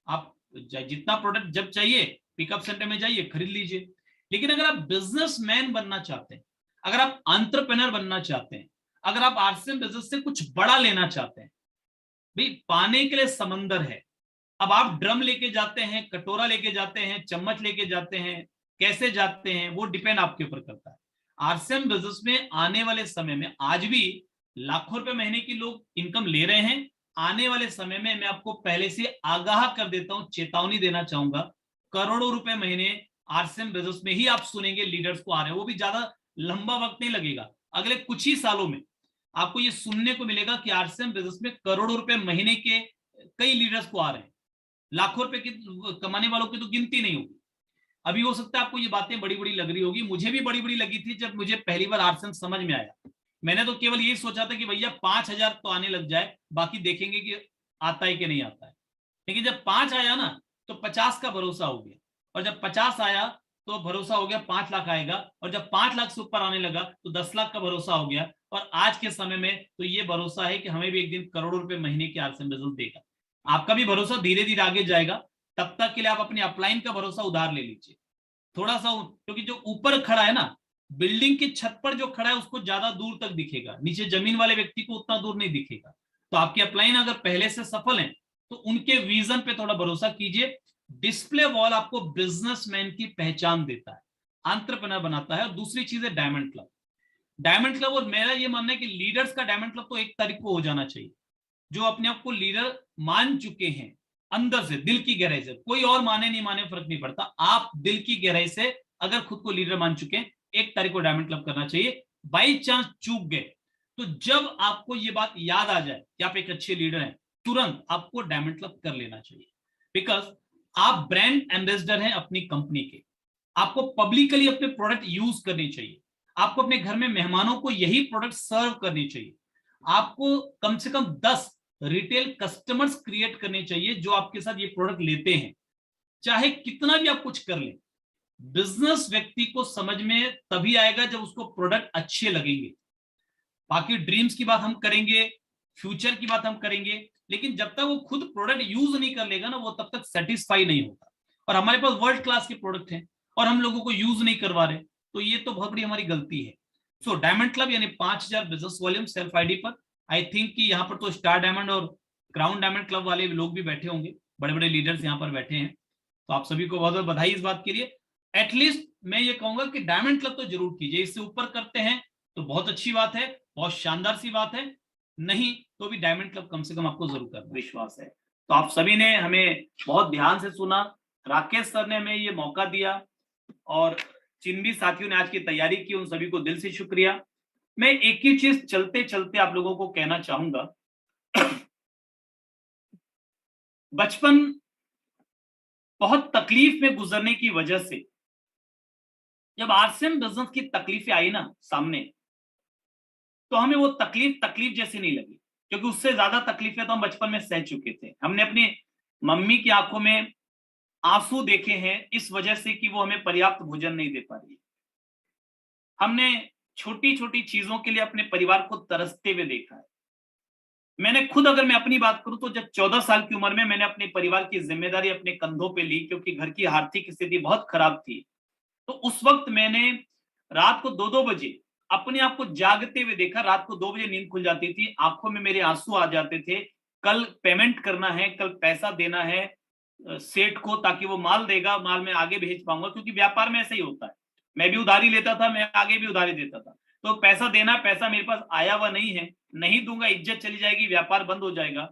आप जितना प्रोडक्ट जब चाहिए पिकअप सेंटर में जाइए, खरीद लीजिए। लेकिन अगर आप बिजनेसमैन बनना चाहते हैं, अगर आप एंटरप्रेन्योर बनना चाहते हैं, अगर आप आरसीएम बिजनेस से कुछ बड़ा लेना चाहते हैं, भाई पाने के लिए समंदर है। अब आप ड्रम लेके जाते हैं, कटोरा लेके जाते हैं, चम्मच लेके जाते हैं, कैसे जाते हैं वो डिपेंड आपके ऊपर करता है। आरसीएम बिजनेस में आने वाले समय में आज भी लाखों रुपए महीने की लोग इनकम ले रहे हैं। आने वाले समय में मैं आपको पहले से आगाह कर देता हूं, चेतावनी देना चाहूंगा, करोड़ों रुपए महीने आरसीएम बिजनेस में ही आप सुनेंगे लीडर्स को आ रहे हैं। वो भी ज्यादा लंबा वक्त नहीं लगेगा, अगले कुछ ही सालों में आपको ये सुनने को मिलेगा कि आरसीएम बिजनेस में करोड़ों रुपए महीने के कई लीडर्स को आ रहे हैं। लाखों रुपए की कमाने वालों की तो गिनती नहीं होगी। अभी हो सकता है आपको ये बातें बड़ी बड़ी लग रही होगी, मुझे भी बड़ी बड़ी लगी थी जब मुझे पहली बार आरसीएम समझ में आया। मैंने तो केवल यही सोचा था कि भैया 5,000 तो आने लग जाए, बाकी देखेंगे कि आता है कि नहीं आता है। लेकिन जब 5 आया ना तो 50 का भरोसा हो गया, और जब 50 आया तो भरोसा हो गया 5 लाख आएगा, और जब 5 लाख से ऊपर आने लगा तो 10 लाख का भरोसा हो गया, और आज के समय में तो ये भरोसा है कि हमें भी एक दिन करोड़ों रुपए महीने की आरसीएम बिजनेस देगा। आपका भी भरोसा धीरे धीरे आगे जाएगा। तब तक के लिए आप अपने अपलाइन का भरोसा उधार ले लीजिए थोड़ा सा, क्योंकि जो ऊपर खड़ा है ना, बिल्डिंग की छत पर जो खड़ा है उसको ज्यादा दूर तक दिखेगा, नीचे जमीन वाले व्यक्ति को उतना दूर नहीं दिखेगा। तो आपकी अपलाइन अगर पहले से सफल है तो उनके विजन पे थोड़ा भरोसा कीजिए। डिस्प्ले वॉल आपको बिजनेसमैन की पहचान देता है, एंटरप्रेन्योर बनाता है। और दूसरी चीज है डायमंड क्लब। डायमंड क्लब, और मेरा ये मानना है कि लीडर्स का डायमंड क्लब तो 1 तारीख को हो जाना चाहिए। जो अपने आप को लीडर मान चुके हैं अंदर से, दिल की गहराई से, कोई और माने नहीं माने फर्क नहीं पड़ता, आप दिल की गहराई से अगर खुद को लीडर मान चुके हैं, 1 तारीख को डायमंड क्लब करना चाहिए। बाई चांस चूक गए तो जब आपको ये बात याद आ जाए कि आप एक अच्छे लीडर हैं, तुरंत आपको डायमंड क्लब कर लेना चाहिए। बिकॉज आप ब्रांड एम्बेसडर हैं अपनी कंपनी के, आपको पब्लिकली अपने प्रोडक्ट यूज करने चाहिए, आपको अपने घर में मेहमानों को यही प्रोडक्ट सर्व करनी चाहिए, आपको कम से कम 10 रिटेल कस्टमर्स क्रिएट करने चाहिए जो आपके साथ ये प्रोडक्ट लेते हैं। चाहे कितना भी आप कुछ कर लें, बिजनेस व्यक्ति को समझ में तभी आएगा जब उसको प्रोडक्ट अच्छे लगेंगे। बाकी ड्रीम्स की बात हम करेंगे, फ्यूचर की बात हम करेंगे, लेकिन जब तक वो खुद प्रोडक्ट यूज नहीं कर लेगा ना, वो तब तक सेटिस्फाई नहीं होगा। और हमारे पास वर्ल्ड क्लास के प्रोडक्ट हैं और हम लोगों को यूज नहीं करवा रहे, तो ये तो बहुत बड़ी हमारी गलती है। सो डायमंड क्लब यानी 5000 बिजनेस वॉल्यूम सेल्फ आईडी पर, आई थिंक कि यहाँ पर तो स्टार डायमंड और क्राउन डायमंड क्लब वाले लोग भी बैठे होंगे, बड़े बड़े लीडर्स यहाँ पर बैठे हैं। तो आप सभी को बहुत बहुत बधाई इस बात के लिए। एटलीस्ट मैं ये कहूंगा कि डायमंड क्लब तो जरूर कीजिए, इससे ऊपर करते हैं तो बहुत अच्छी बात है, बहुत शानदार सी बात है, नहीं तो भी डायमंड क्लब कम से कम आपको जरूर करना विश्वास है। तो आप सभी ने हमें बहुत ध्यान से सुना, राकेश सर ने हमें ये मौका दिया और जिन भी साथियों ने आज की तैयारी की उन सभी को दिल से शुक्रिया। मैं एक ही चीज चलते चलते आप लोगों को कहना चाहूंगा, बचपन बहुत तकलीफ में गुजरने की वजह से जब आरसीएम बिजनेस की तकलीफें आई ना सामने, तो हमें वो तकलीफ जैसी नहीं लगी, क्योंकि उससे ज्यादा तकलीफें तो हम बचपन में सह चुके थे। हमने अपनी मम्मी की आंखों में आंसू देखे हैं इस वजह से कि वो हमें पर्याप्त भोजन नहीं दे पा रही है। हमने छोटी छोटी चीजों के लिए अपने परिवार को तरसते हुए देखा है। मैंने खुद, अगर मैं अपनी बात करूं तो जब 14 साल की उम्र में मैंने अपने परिवार की जिम्मेदारी अपने कंधों पे ली, क्योंकि घर की आर्थिक स्थिति बहुत खराब थी, तो उस वक्त मैंने रात को 2-2 बजे अपने आप को जागते हुए देखा। रात को 2 बजे नींद खुल जाती थी, आंखों में मेरे आंसू आ जाते थे। कल पेमेंट करना है, कल पैसा देना है सेठ को, ताकि वो माल देगा, माल मैं आगे भेज पाऊंगा, क्योंकि व्यापार में ऐसे ही होता है, मैं भी उधारी लेता था, मैं आगे भी उधारी देता था। तो पैसा देना, पैसा मेरे पास आया हुआ नहीं है, नहीं दूंगा इज्जत चली जाएगी, व्यापार बंद हो जाएगा।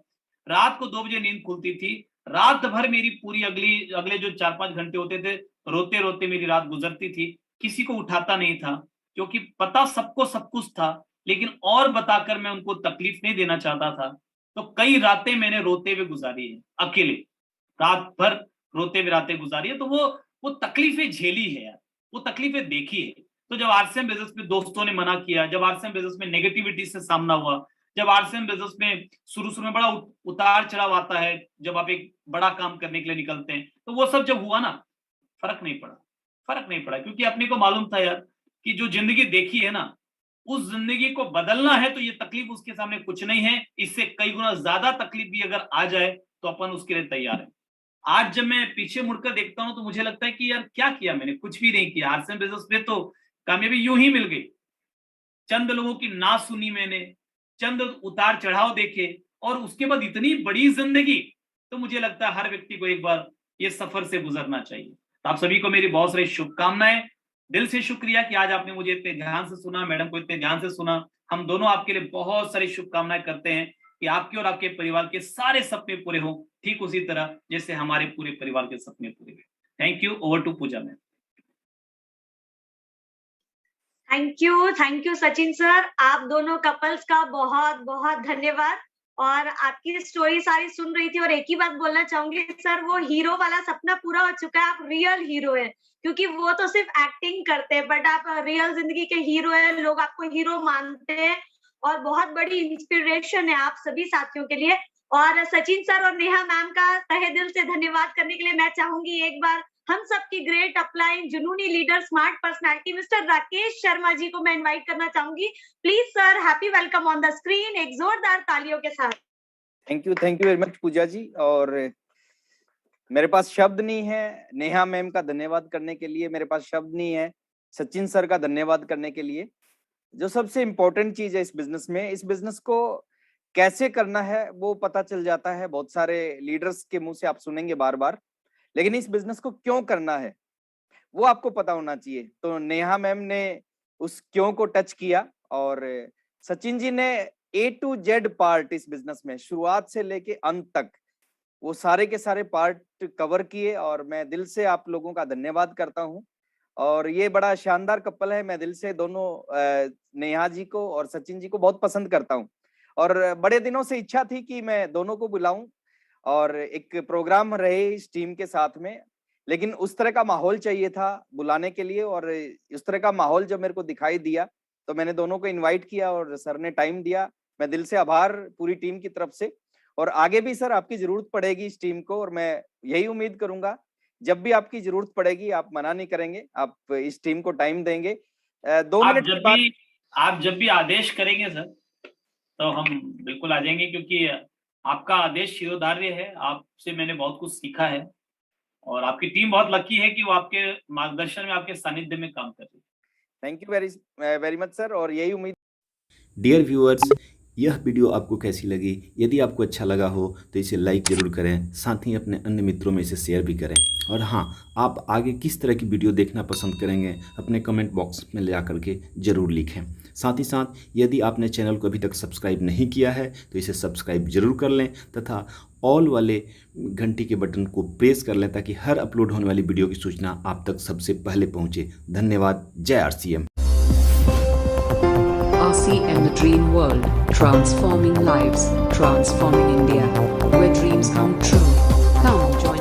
रात को 2 बजे नींद खुलती थी, रात भर मेरी पूरी अगले जो 4-5 घंटे होते थे, रोते रोते मेरी रात गुजरती थी। किसी को उठाता नहीं था, क्योंकि पता सबको सब कुछ था, लेकिन और बताकर मैं उनको तकलीफ नहीं देना चाहता था। तो कई रातें मैंने रोते हुए गुजारी है, अकेले रात भर रोते हुए रातें गुजारी है। तो वो तकलीफें झेली है यार, वो तकलीफें देखी है। तो जब आरसीएम बिजनेस में दोस्तों ने मना किया, जब आरसीएम बिजनेस में नेगेटिविटी से सामना हुआ, जब आरसीएम बिजनेस में शुरू में बड़ा उतार चढ़ाव आता है, जब आप एक बड़ा काम करने के लिए निकलते हैं, तो वो सब जब हुआ ना, फर्क नहीं पड़ा, क्योंकि अपने को मालूम था यार कि जो जिंदगी देखी है ना, उस जिंदगी को बदलना है तो ये तकलीफ उसके सामने कुछ नहीं है। इससे कई गुना ज्यादा तकलीफ भी अगर आ जाए तो अपन उसके लिए तैयार है। आज जब मैं पीछे मुड़कर देखता हूं तो मुझे लगता है कि यार क्या किया मैंने, कुछ भी नहीं किया। आरसीएम बिजनेस में तो कामयाबी यूं ही मिल गई, चंद लोगों की ना सुनी मैंने, चंद उतार चढ़ाव देखे, और उसके बाद इतनी बड़ी जिंदगी। तो मुझे लगता है हर व्यक्ति को एक बार ये सफर से गुजरना चाहिए। तो आप सभी को मेरी बहुत सारी शुभकामनाएं, दिल से शुक्रिया कि आज आपने मुझे इतने ध्यान से सुना, मैडम को इतने ध्यान से सुना। हम दोनों आपके लिए बहुत सारी शुभकामनाएं करते हैं कि आपके और आपके परिवार के सारे सपने पूरे हों, ठीक उसी तरह जैसे हमारे पूरे परिवार के सपने पूरे हुए। Thank you. Over to Pooja ma'am. Thank you Sachin sir, आप दोनों कपल्स का बहुत बहुत धन्यवाद। और आपकी स्टोरी सारी सुन रही थी और एक ही बात बोलना चाहूंगी सर, वो हीरो वाला सपना पूरा हो चुका है, आप रियल हीरो है। क्योंकि वो तो सिर्फ एक्टिंग करते हैं, बट आप रियल जिंदगी के हीरो है, लोग आपको हीरो मानते हैं और बहुत बड़ी इंस्पिरेशन है आप सभी साथियों के लिए। और सचिन सर और नेहा मैम का तहे दिल से धन्यवाद करने के लिए मैं चाहूंगी एक बार हम सबकी ग्रेट अपलाइन जुनूनी leader smart personality mister Rakesh Sharma ji को मैं इनवाइट करना चाहूंगी। Please sir, happy welcome on the screen, एक जोरदार तालियों के साथ। Thank you very much Pooja ji. और मेरे पास शब्द नहीं है नेहा मैम का धन्यवाद करने के लिए, मेरे पास शब्द नहीं है सचिन सर का धन्यवाद करने के लिए। जो सबसे इम्पोर्टेंट चीज है इस बिजनेस में, इस बिजनेस को कैसे करना है वो पता चल जाता है, बहुत सारे लीडर्स के मुंह से आप सुनेंगे बार बार, लेकिन इस बिजनेस को क्यों करना है वो आपको पता होना चाहिए। तो नेहा मैम ने उस क्यों को टच किया और सचिन जी ने A to Z पार्ट इस बिजनेस में शुरुआत से लेके अंत तक वो सारे के सारे पार्ट कवर किए, और मैं दिल से आप लोगों का धन्यवाद करता हूं। और ये बड़ा शानदार कपल है, मैं दिल से दोनों नेहा जी को और सचिन जी को बहुत पसंद करता हूं, और बड़े दिनों से इच्छा थी कि मैं दोनों को बुलाऊं और एक प्रोग्राम रहे इस टीम के साथ में, लेकिन उस तरह का माहौल चाहिए था बुलाने के लिए, और उस तरह का माहौल जब मेरे को दिखाई दिया तो मैंने दोनों को इनवाइट किया और सर ने टाइम दिया। मैं दिल से आभार पूरी टीम की तरफ से, और आगे भी सर आपकी जरूरत पड़ेगी इस टीम को, और मैं यही उम्मीद करूंगा जब भी आपकी जरूरत पड़ेगी आप मना नहीं करेंगे, आप इस टीम को टाइम देंगे। 2 मिनट के बाद आप जब भी आदेश करेंगे सर तो हम बिल्कुल आ जाएंगे, क्योंकि आपका आदेश शिरोधार्य है, आपसे मैंने बहुत कुछ सीखा है, और आपकी टीम बहुत लकी है कि वो आपके मार्गदर्शन में, आपके सानिध्य में काम कर रही है। Thank you very much sir, और यही उम्मीद। डियर व्यूअर्स, यह वीडियो आपको कैसी लगी? यदि आपको अच्छा लगा हो तो इसे लाइक ज़रूर करें, साथ ही अपने अन्य मित्रों में इसे शेयर भी करें। और हाँ, आप आगे किस तरह की वीडियो देखना पसंद करेंगे अपने कमेंट बॉक्स में ले आकर के ज़रूर लिखें। साथ ही साथ यदि आपने चैनल को अभी तक सब्सक्राइब नहीं किया है तो इसे सब्सक्राइब जरूर कर लें, तथा ऑल वाले घंटी के बटन को प्रेस कर लें ताकि हर अपलोड होने वाली वीडियो की सूचना आप तक सबसे पहले पहुँचे। धन्यवाद। जय RCM। RCM, the dream world, transforming lives, transforming India, where dreams come true. Come join